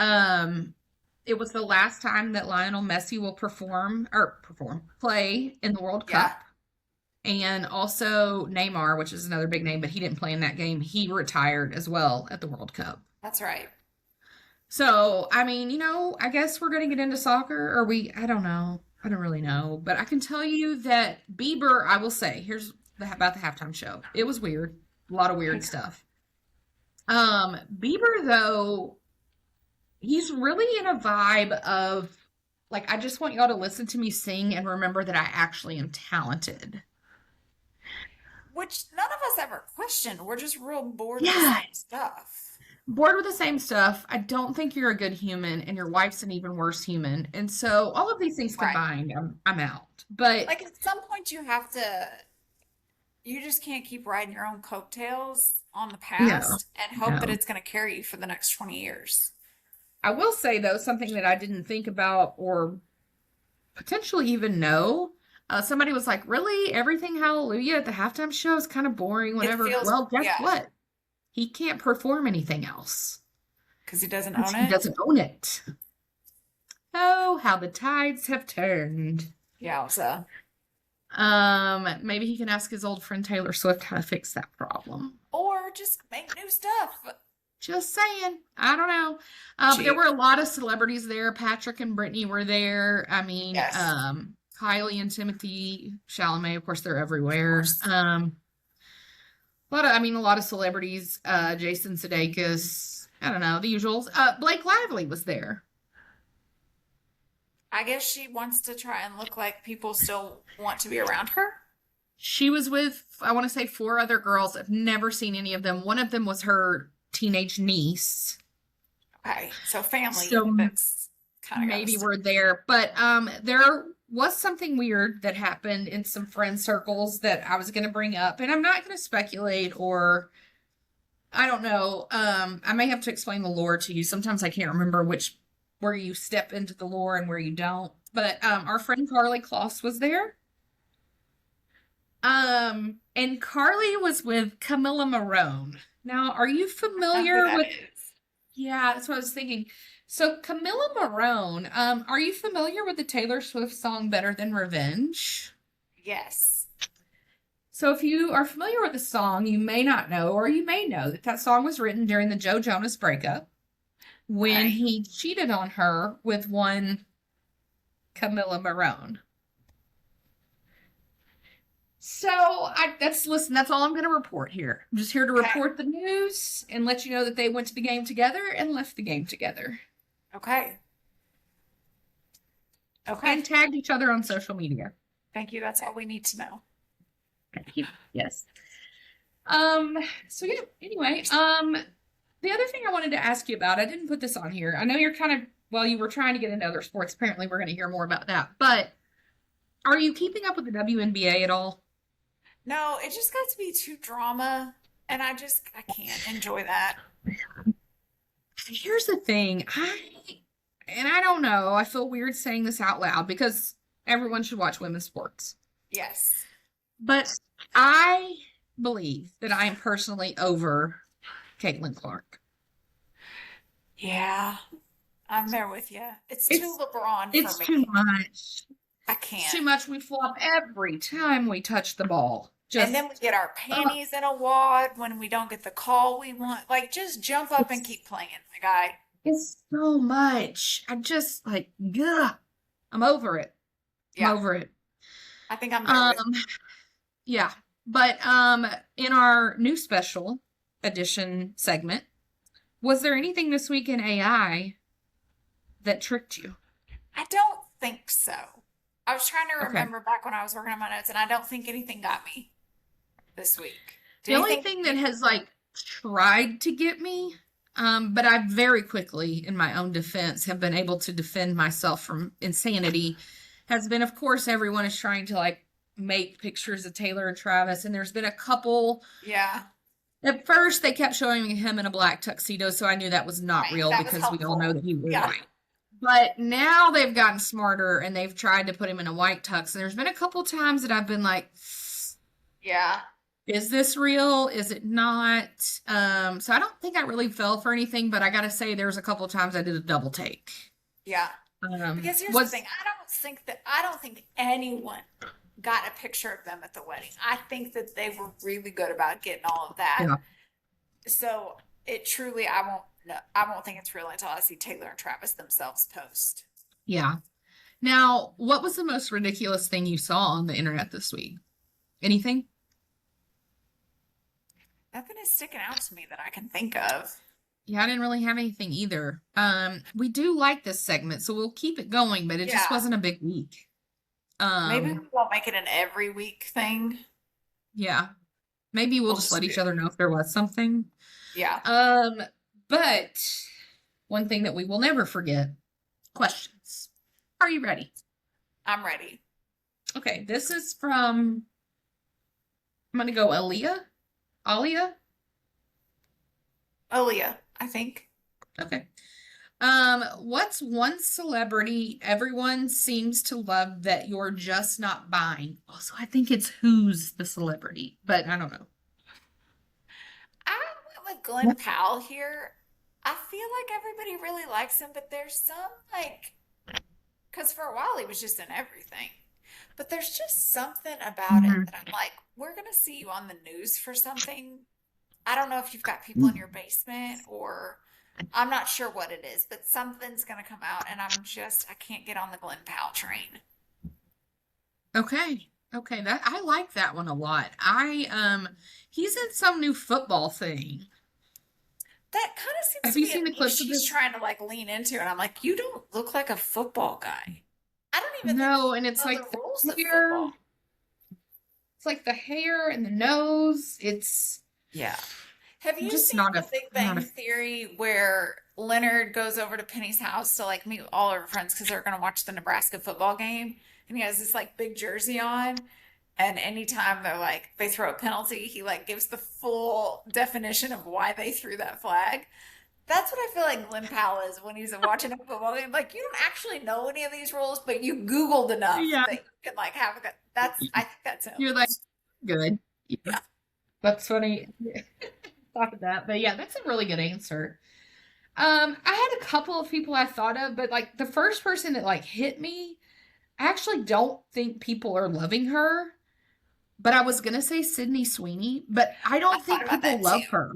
It was the last time that Lionel Messi will play in the World Yeah. Cup. And also Neymar, which is another big name, but he didn't play in that game. He retired as well at the World Cup. That's right. So, I mean, I guess we're going to get into soccer, I don't know. I don't really know. But I can tell you that Bieber, I will say, here's about the halftime show. It was weird. A lot of weird stuff. Bieber though, he's really in a vibe of like, I just want y'all to listen to me sing and remember that I actually am talented. Which none of us ever questioned. We're just real bored of the Yeah. same stuff. Bored with the same stuff. I don't think you're a good human, and your wife's an even worse human. And so all of these things Right. combined, I'm out. But Like at some point you have to, you just can't keep riding your own coattails on the no, past and hope that no. it's going to carry you for the next 20 years. I will say though, something that I didn't think about or potentially even know. Somebody was like, "Really? Everything Hallelujah at the halftime show is kind of boring, It whatever." feels, Well, guess yeah, what? He can't perform anything else because he doesn't because own he it. doesn't own it. Oh, how the tides have turned. Yeah, so. Maybe he can ask his old friend Taylor Swift how to fix that problem. Or just make new stuff. Just saying. I don't know. There were Cheap. a lot of celebrities there. Patrick and Brittany were there. I mean, Yes, Kylie and Timothy Chalamet, of course, they're of everywhere. course. A lot of celebrities. Jason Sudeikis. I don't know, the usuals. Blake Lively was there. I guess she wants to try and look like people still want to be around her. She was with, I want to say, four other girls. I've never seen any of them. One of them was her teenage niece. Okay, so family So that's kind of got to maybe stick. we're there. But there was something weird that happened in some friend circles that I was going to bring up. And I'm not going to speculate or I don't know. I may have to explain the lore to you. Sometimes I can't remember which where you step into the lore and where you don't. But our friend Carly Kloss was there. And Carly was with Camilla Marone. Now, are you I know who familiar that with? is. Yeah, that's what I was thinking. So Camilla Marone, are you familiar with the Taylor Swift song Better Than Revenge? Yes. So if you are familiar with the song, you may not know, or you may know that that song was written during the Joe Jonas breakup when Okay. he cheated on her with one Camilla Marone. So that's all I'm going to report here. I'm just here to Okay. report the news and let you know that they went to the game together and left the game together Okay. Okay. and tagged each other on social media. Thank you. That's all we need to know. Thank you. Yes. So yeah, anyway, the other thing I wanted to ask you about, I didn't put this on here. I know you're kind of, well, you were trying to get into other sports. Apparently, we're going to hear more about that. But are you keeping up with the WNBA at all? No, it just got to be too drama, and I can't enjoy that. Here's the thing. I don't know. I feel weird saying this out loud because everyone should watch women's sports. Yes. But I believe that I am personally over Caitlin Clark. Yeah. I'm there with you. It's too It's LeBron it's for too me. much. I It's too can't. much. We flop every time we touch the ball. And Just then we get our panties in a wad when we don't get the call we want. Like, just jump up and it's keep playing, my guy. it's so much. I just like, yeah, I'm over it. I'm Yeah, over it. I think I'm there with. Um, yeah. But in our new special edition segment, was there anything this week in AI that tricked you? I don't think so. I was trying to Okay. remember back when I was working on my notes, and I don't think anything got me this week. Did The only anything? thing that has like tried to get me, but I very quickly, in my own defense, have been able to defend myself from insanity, has been, of course, everyone is trying to like make pictures of Taylor and Travis, and there's been a couple. Yeah, At first, they kept showing me him in a black tuxedo, so I knew that was not right. real That was because we all know helpful. that he was Yeah, white. But now they've gotten smarter and they've tried to put him in a white tux. And there's been a couple times that I've been like, yeah, is this real? Is it not? So I don't think I really fell for anything, but I gotta say there's a couple times I did a double take. yeah. Because here's the Was thing, I don't think anyone got a picture of them at the wedding. I think that they were really good about getting all of that. yeah, So it truly, I won't think it's real until I see Taylor and Travis themselves post. yeah. Now, what was the most ridiculous thing you saw on the internet this week? Anything? Nothing is sticking out to me that I can think of. Yeah, I didn't really have anything either. We do like this segment, so we'll keep it going, but it just Yeah. wasn't a big week. Maybe we Um, won't make it an every week thing. yeah, maybe we'll We'll just just let do. each other know if there was something. Yeah. Um, but one thing that we will never forget, questions. Are you ready? I'm ready. Okay, this is from, I'm gonna go Aaliyah. Alia? Aaliyah, I think. Okay. What's one celebrity everyone seems to love that you're just not buying? Also, I think it's who's the celebrity, but I don't know. I went with Glenn Powell here. I feel like everybody really likes him, but there's some like, because for a while he was just in everything. But there's just something about it Mhm. that I'm like, we're going to see you on the news for something. I don't know if you've got people in your basement or I'm not sure what it is, but something's going to come out and I can't get on the Glenn Powell train. Okay. Okay, that I like that one a lot. He's in some new football thing. That kind of seems Have to you be a seen the niche clips of she's this? trying to like lean into. And I'm like, you don't look like a football guy. I don't even think No, you and it's know the like rules the of hair. football. It's like the hair and the nose. It's Yeah. Have I'm you just seen not the a Big I'm not Bang a Theory where Leonard goes over to Penny's house to like meet all of her friends because they're going to watch the Nebraska football game? And he has this like big jersey on. And anytime they're like, they throw a penalty, he like gives the full definition of why they threw that flag. That's what I feel like Glenn Powell is when he's watching a football game. Like, you don't actually know any of these rules, but you Googled enough yeah. that you can like have a, I think that's him. You're like good. Yeah, Yeah. that's funny. Thought of that, but yeah, that's a really good answer. I had a couple of people I thought of, but like the first person that like hit me, I actually don't think people are loving her. But I was gonna say Sydney Sweeney, but I I don't thought think about people that too. love her.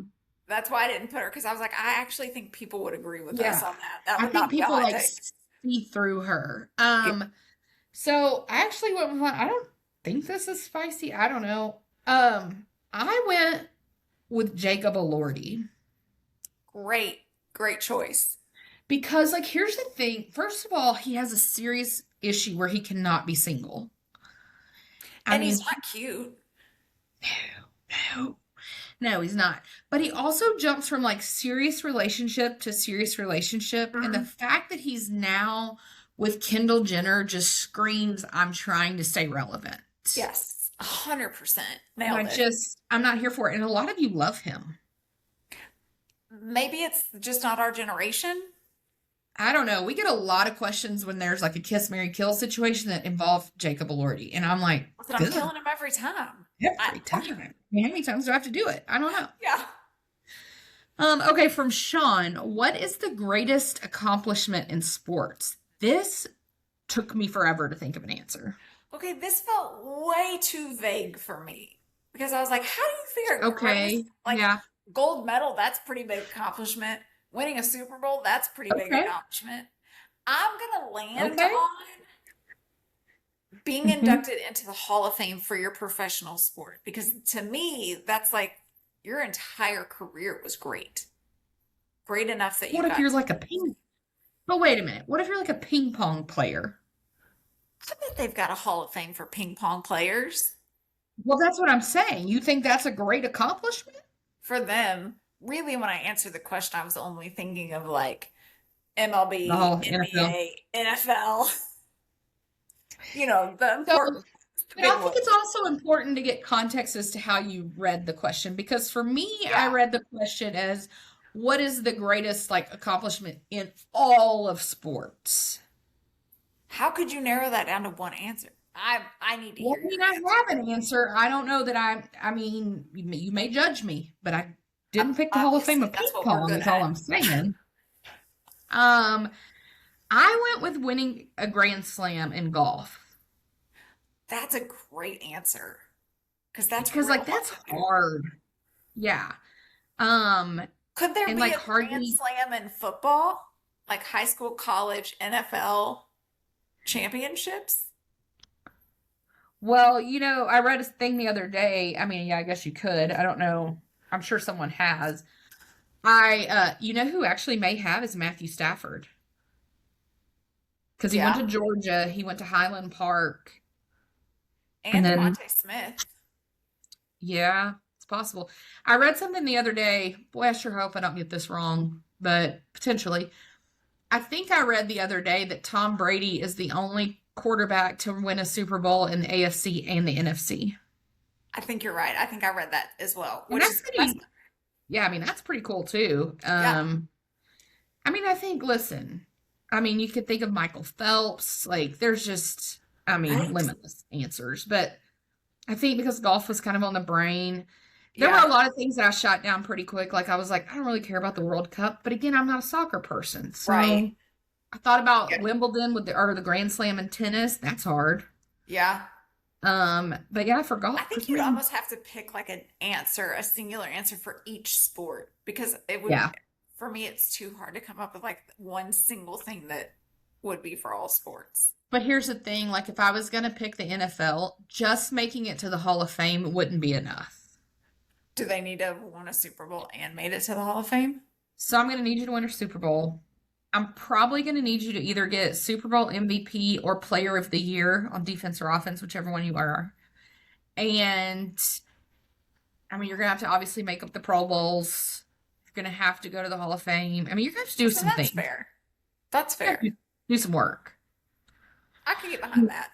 That's why I didn't put her because I was like, I actually think people would agree with us Yeah, on that. That I would think not be a people hot like take. see through her. Yeah. So I actually went with one. I don't think this is spicy. I don't know. I went with Jacob Elordi Great, great choice. because, like, here's the thing. First of all, he has a serious issue where he cannot be single. I And mean, he's not cute. no, no, he's not. But he also jumps from like serious relationship to serious relationship. And the Mhm. fact that he's now with Kendall Jenner just screams, I'm trying to stay relevant. Yes, 100%. And Nailed it. I'm not here for it. And a lot of you love him. Maybe it's just not our generation. I don't know. We get a lot of questions when there's like a kiss, marry, kill situation that involve Jacob Elordi. And I'm like, But I'm good. killing him every time. I, Every time. I mean, how many times do I have to do it? I don't know. yeah. Okay, from Sean, what is the greatest accomplishment in sports? This took me forever to think of an answer. Okay, this felt way too vague for me because I was like, how do you figure greatest Okay, like yeah, gold medal? That's pretty big accomplishment. Winning a Super Bowl, that's pretty big okay, accomplishment. I'm gonna land okay. on being Hmm. inducted into the Hall of Fame for your professional sport because to me, that's like your entire career was great. Great enough that you What if got you're to. like a ping? But wait a minute. What if you're like a ping pong player? I bet they've got a Hall of Fame for ping pong players. Well, that's what I'm saying. You think that's a great accomplishment? For them, really, when I answered the question, I was only thinking of like The MLB, whole NFL. NBA, NFL, the So, important, the but I big think ones. it's also important to get context as to how you read the question because for me, I Yeah. read the question as what is the greatest like accomplishment in all of sports? How could you narrow that down to one answer? I need to Well, hear I mean, your I answer. have an answer. I don't know that I mean, you may judge me, but I didn't pick the Hall of Fame Obviously, of ping that's what we're pong, good is all at. I'm saying. Um, I went with winning a Grand Slam in golf That's a great answer because that's because, real like, hard that's to do. hard. Yeah. Um, Could there and be like a Grand hardly. Slam in football? Like high school, college, NFL championships? Well, I read a thing the other day. I mean, yeah, I guess you could. I don't know. I'm sure someone has. You know who actually may have is Matthew Stafford. Because he went Yeah. to Georgia, he went to Highland Park, and And then, DeMonte Smith. yeah, it's possible. I read something the other day. Boy, I sure hope I don't get this wrong, but potentially. I think I read the other day that Tom Brady is the only quarterback to win a Super Bowl in the AFC and the NFC. I think you're right. I think I read that as well, And which is impressive. yeah, I mean, that's pretty cool too. Yeah. I mean, I think, listen, I mean, you could think of Michael Phelps. Like, there's just, I mean, Right. limitless answers. But I think because golf was kind of on the brain, there were Yeah. a lot of things that I shot down pretty quick. Like, I was like, I don't really care about the World Cup. But again, I'm not a soccer person. Right. So I thought about Yeah. Wimbledon or the Grand Slam in tennis. That's hard. Yeah. But yeah, for I golf, for think some you'd reason, almost have to pick like an answer, a singular answer for each sport because it would, yeah. for me, it's too hard to come up with like one single thing that would be for all sports. But here's the thing, like if I was gonna pick the NFL, just making it to the Hall of Fame wouldn't be enough. Do they need to have won a Super Bowl and made it to the Hall of Fame? So I'm gonna need you to win a Super Bowl. I'm probably gonna need you to either get Super Bowl MVP or Player of the Year on defense or offense, whichever one you are. And I mean, you're gonna have to obviously make up the Pro Bowls. You're gonna have to go to the Hall of Fame. I mean, you're gonna have to do So some that's things. fair. That's You have fair. to do some work. I can get behind that.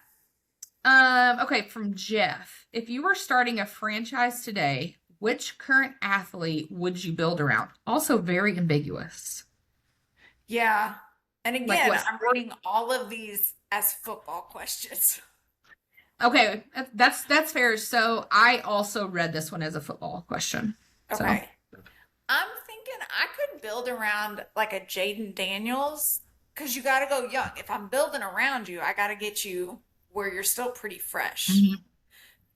Okay, from Jeff. If you were starting a franchise today, which current athlete would you build around? Also very ambiguous. Yeah. And Like again, what I'm sport? reading all of these as football questions. Okay, that's fair. So I also read this one as a football question. So Okay. I'm thinking I could build around like a Jaden Daniels because you got to go young. If I'm building around you, I got to get you where you're still pretty fresh. mhm.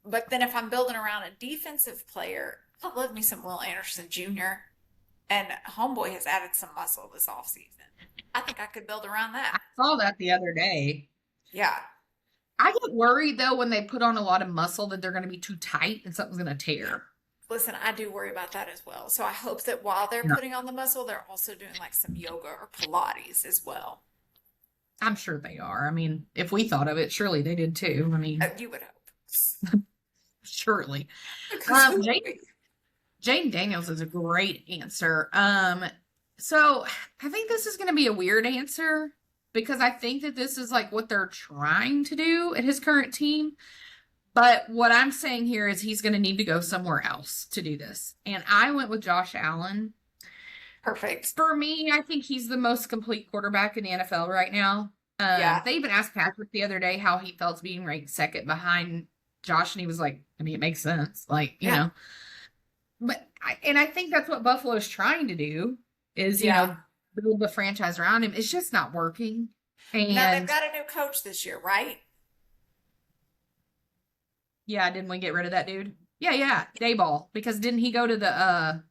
But then if I'm building around a defensive player, I love me some Will Anderson Jr. And Homeboy has added some muscle this offseason. I think I could build around I that. saw that the other day. Yeah. I get worried though when they put on a lot of muscle that they're going to be too tight and something's going to tear. Listen, I do worry about that as well. So I hope that while they're Yeah, putting on the muscle, they're also doing like some yoga or Pilates as well. I'm sure they are. I mean, if we thought of it, surely they did too. I mean, You would hope. surely. Because who would Jane be? Jane Daniels is a great answer. So I think this is going to be a weird answer because I think that this is like what they're trying to do at his current team. But what I'm saying here is he's going to need to go somewhere else to do this. And I went with Josh Allen. Perfect. For me, I think he's the most complete quarterback in the NFL right now. Yeah. They even asked Patrick the other day how he felt being ranked second behind Josh, and he was like, I mean, it makes sense. Like, you Yeah. know, but I think that's what Buffalo's trying to do is, you Yeah. know, build the franchise around him. It's just not working. Now they've And got a new coach this year, right? yeah, didn't we get rid of that dude? Yeah, Dayball. Because didn't he go to the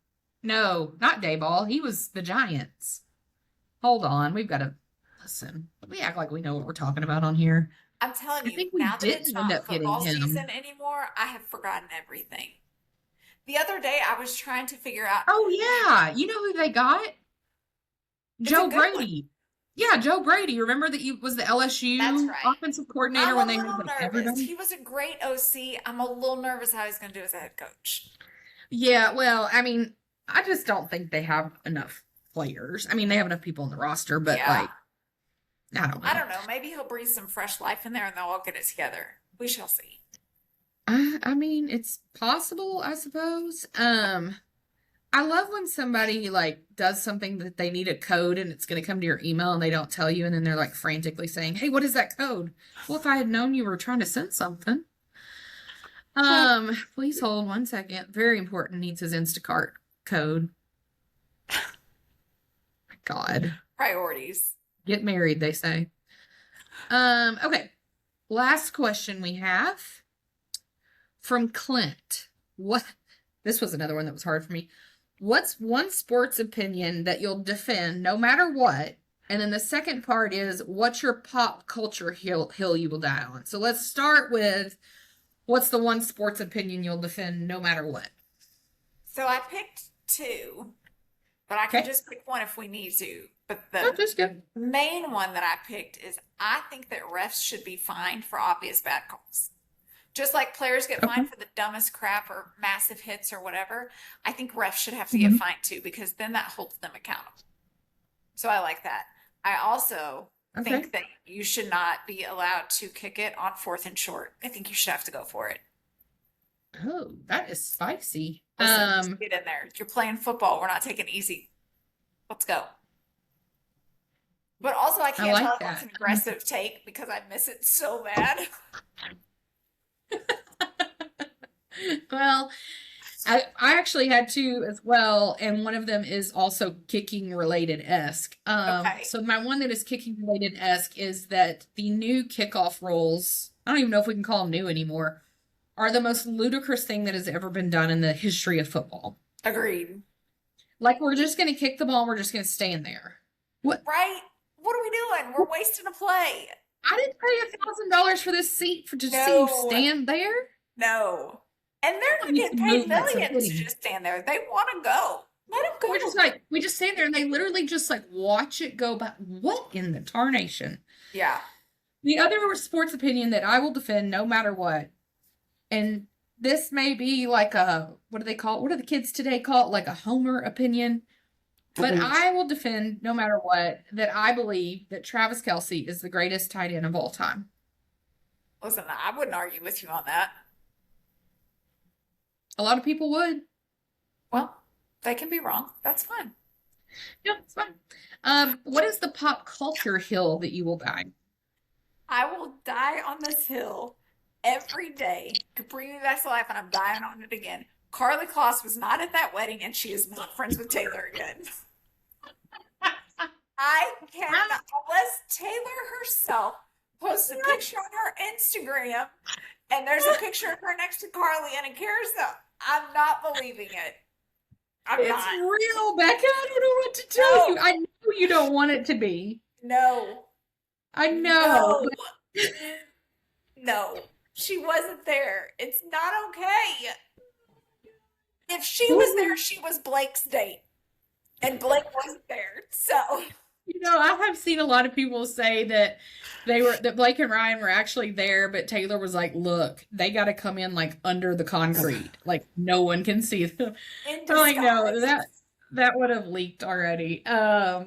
no, not Dayball. He was the Giants. Hold on, we've got to listen. We act like we know what we're talking about on here. I'm telling I you, think we now that it's didn't end not up getting football him. season anymore, I have forgotten everything. The other day I was trying to figure out Oh yeah, you know who they got? it's a Joe good one. Brady. Yeah, Joe Brady. Remember that he was the That's LSU right. offensive coordinator I'm when a they had little like nervous. everybody? He was a great OC. I'm a little nervous how he's going to do as a head coach. Yeah, well, I mean, I just don't think they have enough players. I mean, they have enough people on the roster, but Yeah. like, I don't I know. don't know. Maybe he'll breathe some fresh life in there and they'll all get it together. We shall see. I mean, it's possible, I suppose. I love when somebody like does something that they need a code and it's going to come to your email and they don't tell you and then they're like frantically saying, "Hey, what is that code?" Well, if I had known you were trying to send something. Please hold 1 second. Very important. Needs his Instacart code. My God. Priorities. Get married, they say. Okay. Last question we have from Clint. What this was another one that was hard for me. What's one sports opinion that you'll defend no matter what? And then the second part is what's your pop culture hill you will die on? So let's start with what's the one sports opinion you'll defend no matter what? So I picked two, but I can Okay. just pick one if we need to. But Oh, the that's good. main one that I picked is I think that refs should be fined for obvious bad calls. Just like players get Okay. fined for the dumbest crap or massive hits or whatever, I think refs should have to get Mhm. fined too because then that holds them accountable. So I like that. I also Okay. think that you should not be allowed to kick it on fourth and short. I think you should have to go for it. Oh, that is spicy. Listen, just get in there. You're playing football. We're not taking it easy. Let's go. But also, I I can't tell like if that's that. an aggressive take because I miss it so bad. Well, I actually had two as well, and one of them is also kicking related esque. Okay. So my one that is kicking related esque is that the new kickoff rules, I don't even know if we can call them new anymore, are the most ludicrous thing that has ever been done in the history of football. Agreed. Like we're just going to kick the ball, and we're just going to stand there. What? Right? What are we doing? We're wasting a play. I didn't pay $1,000 for this seat for to see you No, stand there. no. And they're not You getting some paid movement, some millions to footing. just stand there. They want to go. Let them We're just go. like we just stand there and they literally just like watch it go by. What in the tarnation? Yeah. The other sports opinion that I will defend no matter what, and this may be like a what do they call it? What do the kids today call it? Like a Homer opinion. But I will defend no matter what that I believe that Travis Kelce is the greatest tight end of all time. Listen, I wouldn't argue with you on that. A lot of people would. Well, they can be wrong. That's fine. Yeah, it's fine. What is the pop culture hill that you will die? I will die on this hill every day. Could bring me back to life, and I'm dying on it again. Carly Kloss was not at that wedding, and she is not friends with Taylor again. I cannot, unless Taylor herself posts a picture on her Instagram, and there's a picture of her next to Carly and a carousel. I'm not believing it. I'm It's not. real, Becca. I don't know what to tell you. I know you don't want it to be. No. I know. No. No. She wasn't there. It's not okay. If she was there, she was Blake's date. And Blake wasn't there. So You know, I have seen a lot of people say that that Blake and Ryan were actually there, but Taylor was like, "Look, they got to come in like under the concrete, like no one can see them." in I'm like, no, disguise. that would have leaked already. I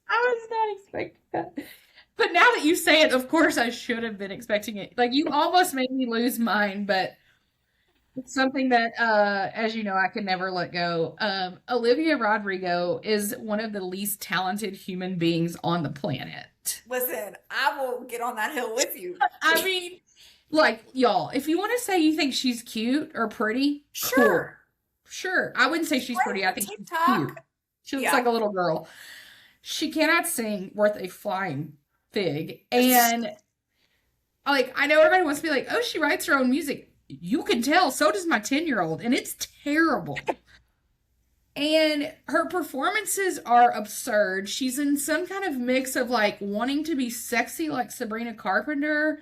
was not expecting that. But now that you say it, of course I should have been expecting it. Like you almost made me lose mine, but it's something that, as you know, I can never let go. Olivia Rodrigo is one of the least talented human beings on the planet. Listen, I will get on that hill with you. I mean, like, y'all, if you want to say you think she's cute or pretty, cool. Sure. Sure. I wouldn't say she's pretty. I think she's TikTok. cute. She looks Yeah. like a little girl. She cannot sing worth a flying fig. And, like, I know everybody wants to be like, oh, she writes her own music. You can tell, so does my 10-year-old, and it's terrible. And her performances are absurd. She's in some kind of mix of like wanting to be sexy like Sabrina Carpenter,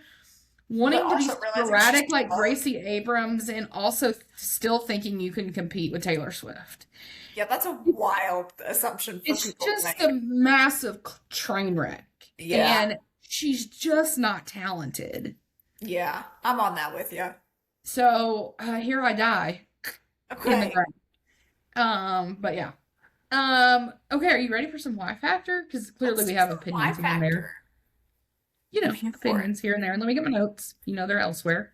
wanting to be also realizing sporadic she's like smart. Gracie Abrams, and also still thinking you can compete with Taylor Swift. Yeah, that's a wild assumption for It's people to just make. a massive train wreck. Yeah. And she's just not talented. Yeah, I'm on that with you. So here I die in the Okay. ground. But yeah. Okay, are you ready for some Y factor? Because clearly Let's we do have some opinions Y here and there. factor. You know, I'm here for it. opinions here and there. And let me get my notes. You know, they're elsewhere.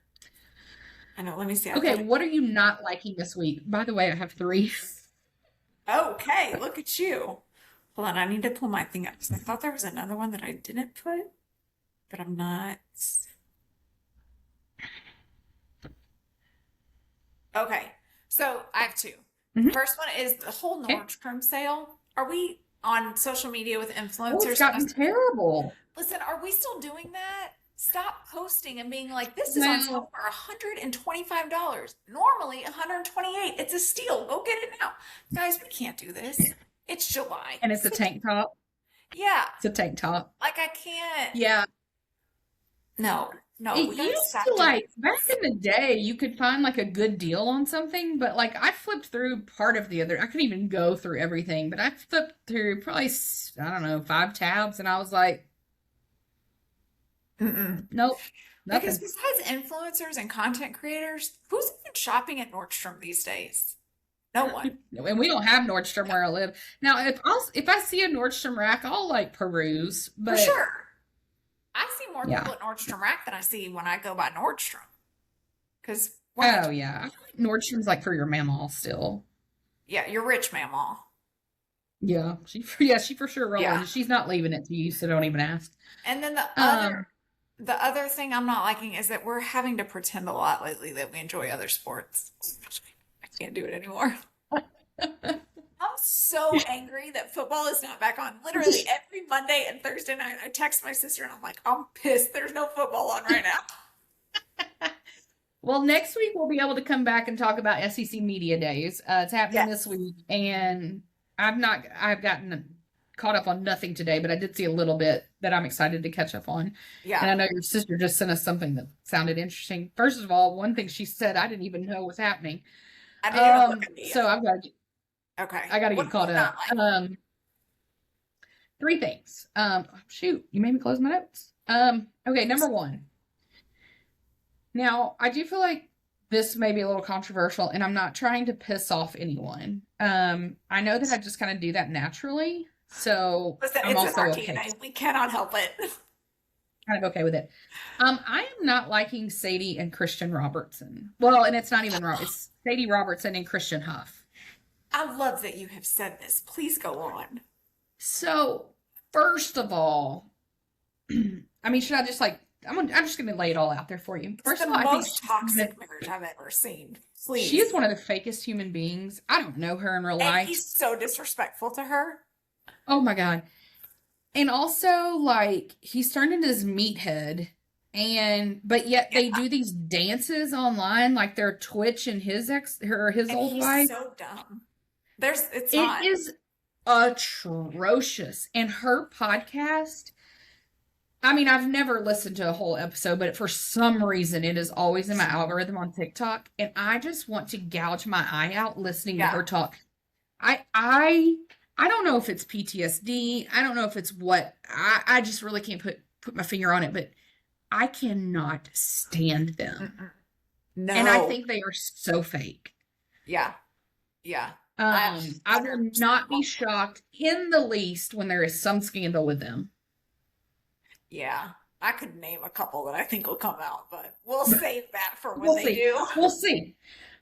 I know, let me see. Okay, what are you not liking this week? By the way, I have 3. Okay, look at you. Hold on, I need to pull my thing up because I thought there was another one that I didn't put, but I'm not. Okay, so I have 2. Mhm. First one is the whole Okay. Nordstrom sale. Are we on social media with Oh, influencers? it's gotten terrible. Listen, are we still doing that? Stop posting and being like, this is on sale Well, for $125. Normally $128. It's a steal. Go get it now. Guys, we can't do this. It's July. and it's a tank top. Yeah. It's a tank top. Like I can't. Yeah. No. No, It we gotta used stop to, doing like, back this. in the day, you could find like a good deal on something, but like I flipped through part of the other. I couldn't even go through everything, but I flipped through probably, I don't know, 5 tabs, and I was like, Mm-mm. nope, Because nothing. besides influencers and content creators, who's even shopping at Nordstrom these days? No one. And we don't have Nordstrom where I live. Now, if I see a Nordstrom rack, I'll like peruse, For but sure. I see more yeah. people at Nordstrom Rack than I see when I go by Nordstrom. Because when I, Oh yeah. I feel like Nordstrom's like for your mama still. yeah, you're rich, mamaw. Yeah. She for sure rolling. Yeah. And she's not leaving it to you, so don't even ask. And then Um, the other thing I'm not liking is that we're having to pretend a lot lately that we enjoy other sports. I can't do it anymore. I'm so angry that football is not back on. Literally every Monday and Thursday night, I text my sister and I'm like, I'm pissed. There's no football on right now. well, next week we'll be able to come back and talk about SEC Media Days. It's happening this Yes. week, and I've gotten caught up on nothing today, but I did see a little bit that I'm excited to catch up on. And Yeah. I know your sister just sent us something that sounded interesting. First of all, one thing she said I didn't even know was happening. I didn't even look at the So Okay. I got to What get do caught you not up. like? 3 things. Shoot, you made me close my notes. Okay, number one. Now, I do feel like this may be a little controversial, and I'm not trying to piss off anyone. I know that I just kind of do that naturally, so Listen, I'm it's in also our okay, DNA. We cannot help it. kind of okay with it. I am not liking Sadie and Christian Robertson. Well, and it's not even Rob. It's Sadie Robertson and Christian Huff. I love that you have said this. Please go on. So, first of all, I mean, should I just like? I'm just gonna lay it all out there for you. It's First the of all, I think most toxic marriage I've ever seen. Please. she is one of the fakest human beings. I don't know her in real And life. he's so disrespectful to her. Oh my God. And also, like, he's turned into this meathead. But yet they Yeah. do these dances online, like they're Twitch and his And old he's wife. so dumb. It's It not. is atrocious. And her podcast, I mean, I've never listened to a whole episode, but for some reason it is always in my algorithm on TikTok. And I just want to gouge my eye out listening to Yeah. her talk. I don't know if it's PTSD. I don't know if it's what. I just really can't put my finger on it, but I cannot stand them. Mm-mm. And I No. think they are so fake. Yeah. Yeah. I will not be shocked in the least when there is some scandal with them. Yeah. I could name a couple that I think will come out, but we'll save that for when We'll they see. do. We'll see.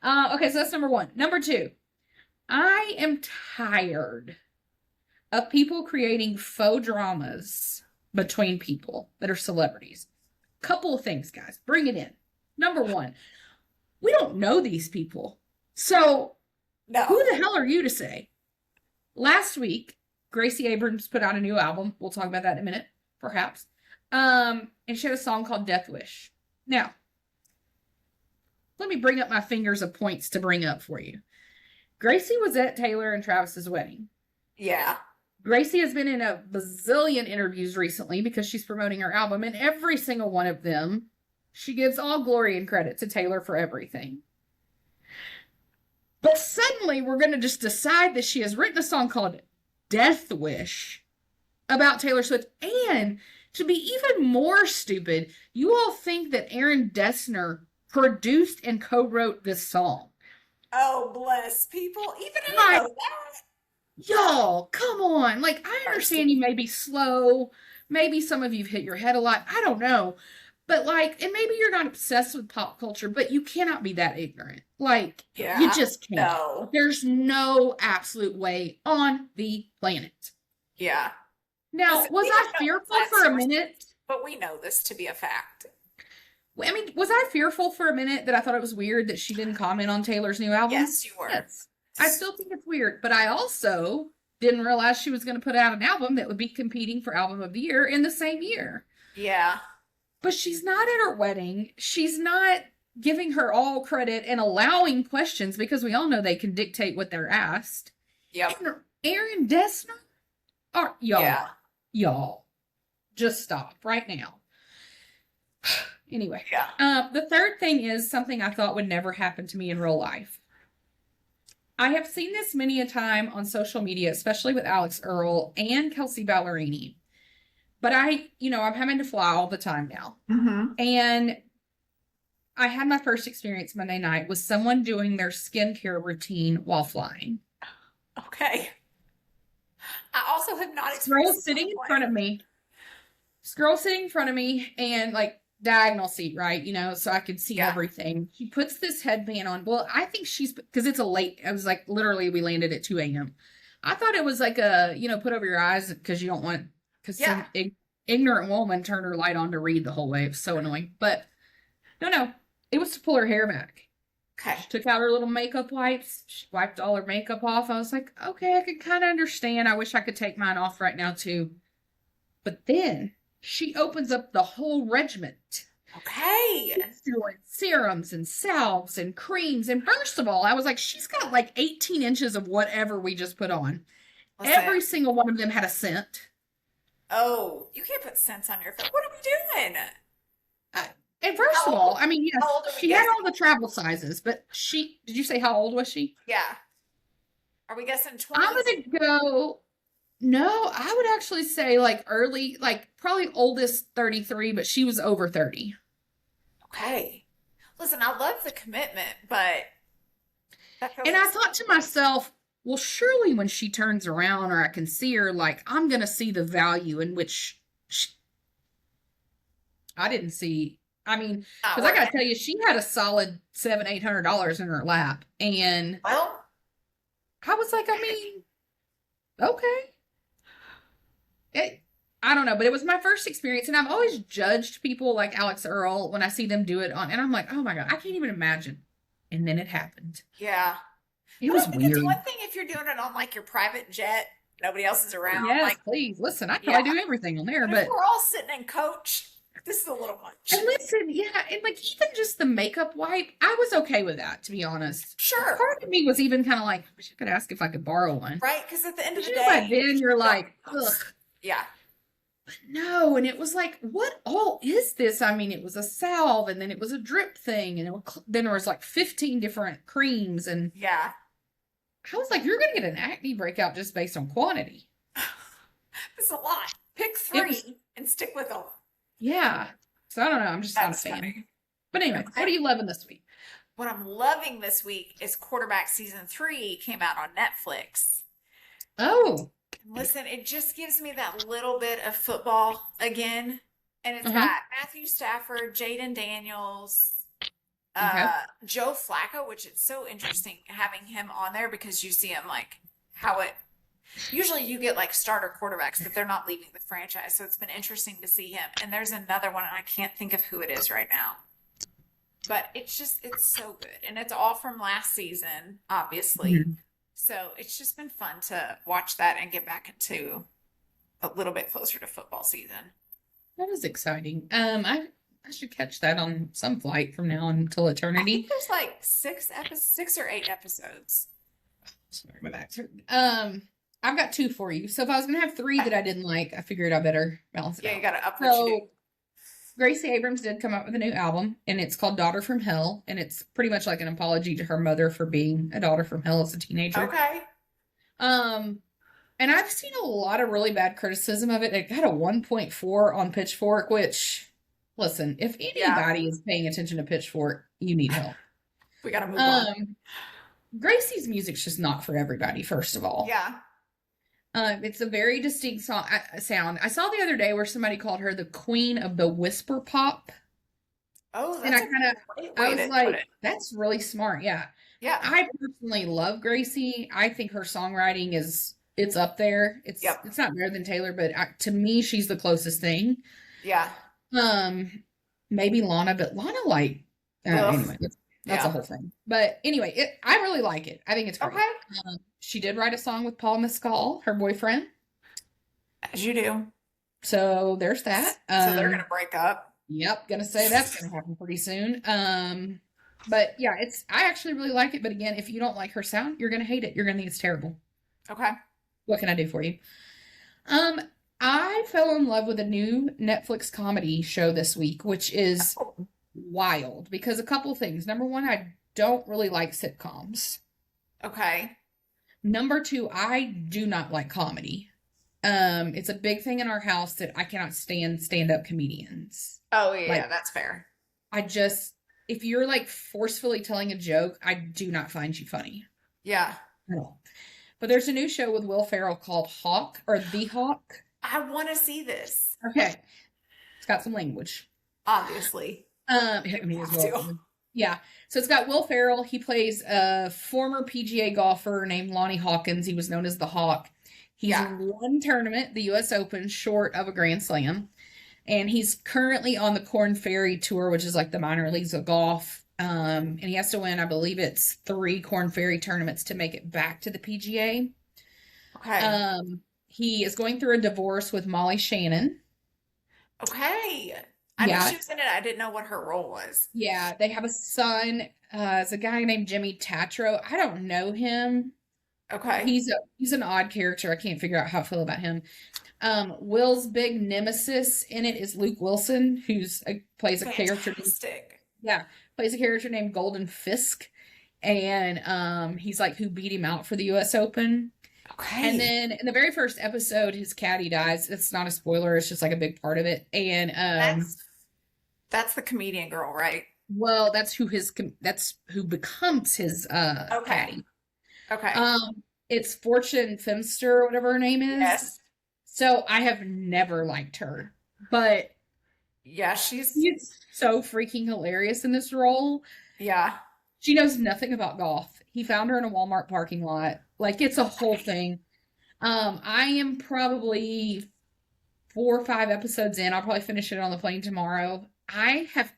Okay, so that's number one. Number two, I am tired of people creating faux dramas between people that are celebrities. Couple of things, guys. Bring it in. Number one, we don't know these people. So No. who the hell are you to say? Last week, Gracie Abrams put out a new album. We'll talk about that in a minute, perhaps. And she had a song called Death Wish. Now, let me bring up my fingers of points to bring up for you. Gracie was at Taylor and Travis's wedding. Yeah. Gracie has been in a bazillion interviews recently because she's promoting her album, and every single one of them, she gives all glory and credit to Taylor for everything. But suddenly, we're going to just decide that she has written a song called Death Wish about Taylor Swift. And to be even more stupid, you all think that Aaron Dessner produced and co-wrote this song. Oh, bless people. Even I Like, know that. y'all, come on. Like, I understand you may be slow. Maybe some of you've hit your head a lot. I don't know. But like, and maybe you're not obsessed with pop culture, but you cannot be that ignorant. Like, Yeah. you just can't. No. There's no absolute way on the planet. Yeah. Now, Listen, was we I have no fearful inside for a sources, minute? but we know this to be a fact. I mean, was I fearful for a minute that I thought it was weird that she didn't comment on Taylor's new album? Yes, you were. Yes. I still think it's weird, but I also didn't realize she was going to put out an album that would be competing for Album of the Year in the same year. Yeah. But she's not at her wedding. She's not giving her all credit and allowing questions because we all know they can dictate what they're asked. Yep. And Aaron Dessner? Y'all, just stop right now. Anyway, Yeah. the third thing is something I thought would never happen to me in real life. I have seen this many a time on social media, especially with Alex Earl and Kelce Ballerini. But I'm having to fly all the time now. Mm-hmm. And I had my first experience Monday night with someone doing their skincare routine while flying. Okay. I also have not Girl experienced sitting in front of me. This girl sitting in front of me and like diagonal seat, right? So I could see everything. She puts this headband on. Well, I think because it's I was like, literally, we landed at 2 a.m. I thought it was like put over your eyes because you don't want, because some ignorant woman turned her light on to read the whole way. It was so annoying. But no, it was to pull her hair back. Okay. She took out her little makeup wipes. She wiped all her makeup off. I was like, okay, I can kind of understand. I wish I could take mine off right now too. But then she opens up the whole regiment. Okay. She's doing serums and salves and creams. And first of all, I was like, she's got like 18 inches of whatever we just put on. Every single one of them had a scent. Oh, you can't put scents on your phone. What are we doing? And first of all, I mean, yes, she had all the travel sizes, but did you say how old was she? Yeah. Are we guessing 20s? I'm going to go, no, I would actually say like early, like probably oldest 33, but she was over 30. Okay. Listen, I love the commitment, but. And I thought to myself, well, surely when she turns around or I can see her, like, I'm going to see the value in which I didn't see. I mean, because I got to tell you, she had a solid $700-800 in her lap. And I was like, I mean, okay. I don't know, but it was my first experience. And I've always judged people like Alex Earl when I see them do it on. And I'm like, oh my God, I can't even imagine. And then it happened. Yeah. It was weird. It's one thing if you're doing it on like your private jet, nobody else is around. Yes, like, please. Listen, I probably do everything on there, but if we're all sitting in coach, this is a little much. And listen, and like even just the makeup wipe, I was okay with that, to be honest. Sure. Part of me was even kind of like, I wish I could ask if I could borrow one. Right, because at the end of the day, by then you're like, ugh. Yeah. But no, and it was like, what all is this? I mean, it was a salve, and then it was a drip thing, and then there was like 15 different creams, and yeah. I was like, you're going to get an acne breakout just based on quantity. It's a lot. Pick 3 and stick with them. Yeah. So I don't know. I'm just not a fan. Funny. But anyway, what are you loving this week? What I'm loving this week is Quarterback Season 3 came out on Netflix. Oh. Listen, it just gives me that little bit of football again. And it's got Matthew Stafford, Jaden Daniels, Joe Flacco, which is so interesting having him on there because you see him like how it usually you get like starter quarterbacks, but they're not leaving the franchise. So it's been interesting to see him. And there's another one, and I can't think of who it is right now. But it's so good. And it's all from last season, obviously. Mm-hmm. So it's just been fun to watch that and get back into a little bit closer to football season. That is exciting. I should catch that on some flight from now until eternity. I think there's like 6 or 8 episodes. Sorry, my back's hurting. I've got 2 for you. So if I was going to have 3 that I didn't like, I figured I better balance it out. Yeah, you got to up what you do. Gracie Abrams did come out with a new album, and it's called Daughter from Hell, and it's pretty much like an apology to her mother for being a daughter from hell as a teenager. Okay. And I've seen a lot of really bad criticism of it. It got a 1.4 on Pitchfork, which, listen, if anybody is paying attention to Pitchfork, you need help. We got to move on. Gracie's music's just not for everybody, first of all. Yeah. It's a very distinct sound. I saw the other day where somebody called her the queen of the whisper pop. Oh, that's I was like, that's really smart. Yeah. Yeah. I personally love Gracie. I think her songwriting it's up there. It's not better than Taylor, but to me, she's the closest thing. Yeah. Maybe Lana, but Lana anyway, that's a whole thing. But anyway, I really like it. I think it's great. Okay. She did write a song with Paul Mescal, her boyfriend. As you do. So there's that. So they're going to break up. Yep. Gonna say that's going to happen pretty soon. But yeah, I actually really like it. But again, if you don't like her sound, you're going to hate it. You're going to think it's terrible. Okay. What can I do for you? I fell in love with a new Netflix comedy show this week, which is Oh, wild because a couple things. Number one, I don't really like sitcoms. okay. Number two, I do not like comedy. It's a big thing in our house that I cannot stand stand-up comedians. Oh, yeah, Like, that's fair. I just, if you're like forcefully telling a joke, I do not find you funny Yeah. at all. But there's a new show with Will Ferrell called Hawk or The Hawk. I want to see this, Okay, it's got some language. obviously. I mean, as Have well. to. Yeah. So it's got Will Ferrell. He plays a former PGA golfer named Lonnie Hawkins. He was known as the Hawk. He's Yeah. in one tournament, the U.S. Open, short of a Grand Slam. And he's currently on the Corn Ferry Tour, which is like the minor leagues of golf. And he has to win, I believe it's 3 Corn Ferry tournaments to make it back to the PGA. Okay. He is going through a divorce with Molly Shannon. Okay. I knew Yeah. she was in it. I didn't know what her role was. Yeah, they have a son. It's a guy named Jimmy Tatro. I don't know him. Okay. He's an odd character. I can't figure out how I feel about him. Will's big nemesis in it is Luke Wilson, plays a character. Fantastic. Yeah, plays a character named Golden Fisk, and he's like who beat him out for the U.S. Open. Okay. And then in the very first episode, his caddy dies. It's not a spoiler. It's just like a big part of it. And that's the comedian girl, right? well, that's who becomes his Okay. caddy. Okay. It's Fortune Femster or whatever her name is. Yes. So I have never liked her, but Yeah, she's she's so freaking hilarious in this role. yeah. She knows nothing about golf. He found her in a Walmart parking lot. Like it's a whole thing. I am probably 4 or 5 episodes in. I'll probably finish it on the plane tomorrow. I have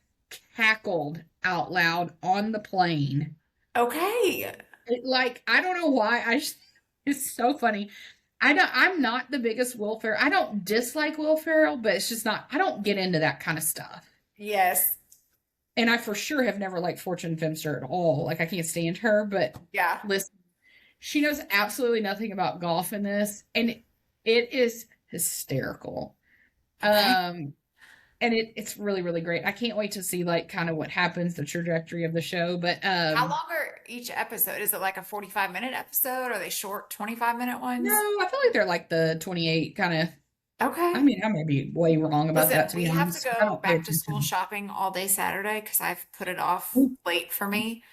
cackled out loud on the plane. Okay. Like I don't know why. It's so funny. I'm not the biggest Will Ferrell. I don't dislike Will Ferrell, but it's just not. I don't get into that kind of stuff. Yes. And I for sure have never liked Fortune Femster at all. Like I can't stand her. But Yeah. listen, she knows absolutely nothing about golf in this, and it is hysterical. Okay. And it's really really great. I can't wait to see like kind of what happens, the trajectory of the show. But How long are each episode? Is it like a 45-minute episode? Are they short 25-minute ones? no, I feel like they're like the 28 kind of. Okay. I mean, I may be way wrong about Listen, that. To we be have honest, to I go don't pay back to school attention. shopping all day Saturday because I've put it off Ooh, late for me.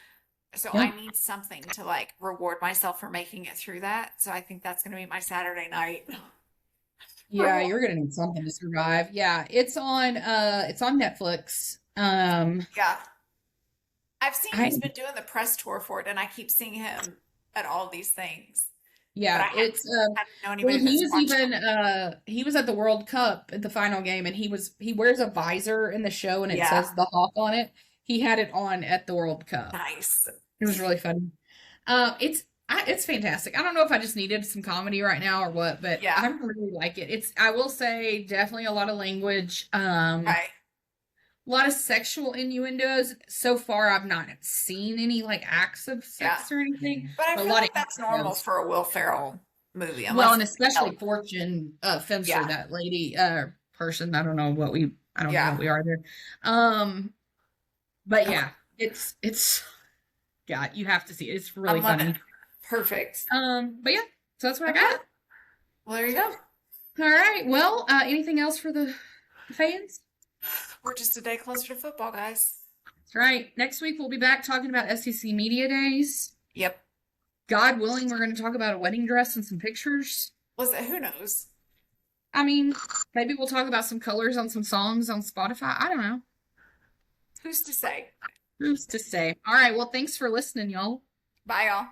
So yeah, I need something to like reward myself for making it through that. So I think that's going to be my Saturday night. yeah, you're gonna need something to survive. Yeah, it's on Netflix. Yeah. I've seen I he's been doing the press tour for it, and I keep seeing him at all these things. But yeah, I it's hadn't known well, anybody that's watched them. he was at the World Cup at the final game, and he wears a visor in the show, and it Yeah. says the Hawk on it. He had it on at the World Cup. Nice. It was really funny. It's fantastic. I don't know if I just needed some comedy right now or what, but Yeah. I really like it. I will say definitely a lot of language, a Right. lot of sexual innuendos. So far, I've not seen any like acts of Yeah. sex or anything, But I but a feel lot like of that's normal innuendos. for a Will Ferrell movie, Well, unless and it's especially Kelce. Fortune Femster, Yeah. that lady person. I don't know Yeah. what we are there. But Okay. yeah, it's yeah, you have to see it. It's really I'm loving funny. it. Perfect. But yeah, so that's what I Okay. got. Well, there you go. All right. Well, anything else for the fans? We're just a day closer to football, guys. That's right. Next week we'll be back talking about SEC Media Days. Yep. God willing, we're going to talk about a wedding dress and some pictures. Listen, who knows? I mean, maybe we'll talk about some colors on some songs on Spotify. I don't know. Who's to say? Who's to say? All right. Well, thanks for listening, y'all. Bye, y'all.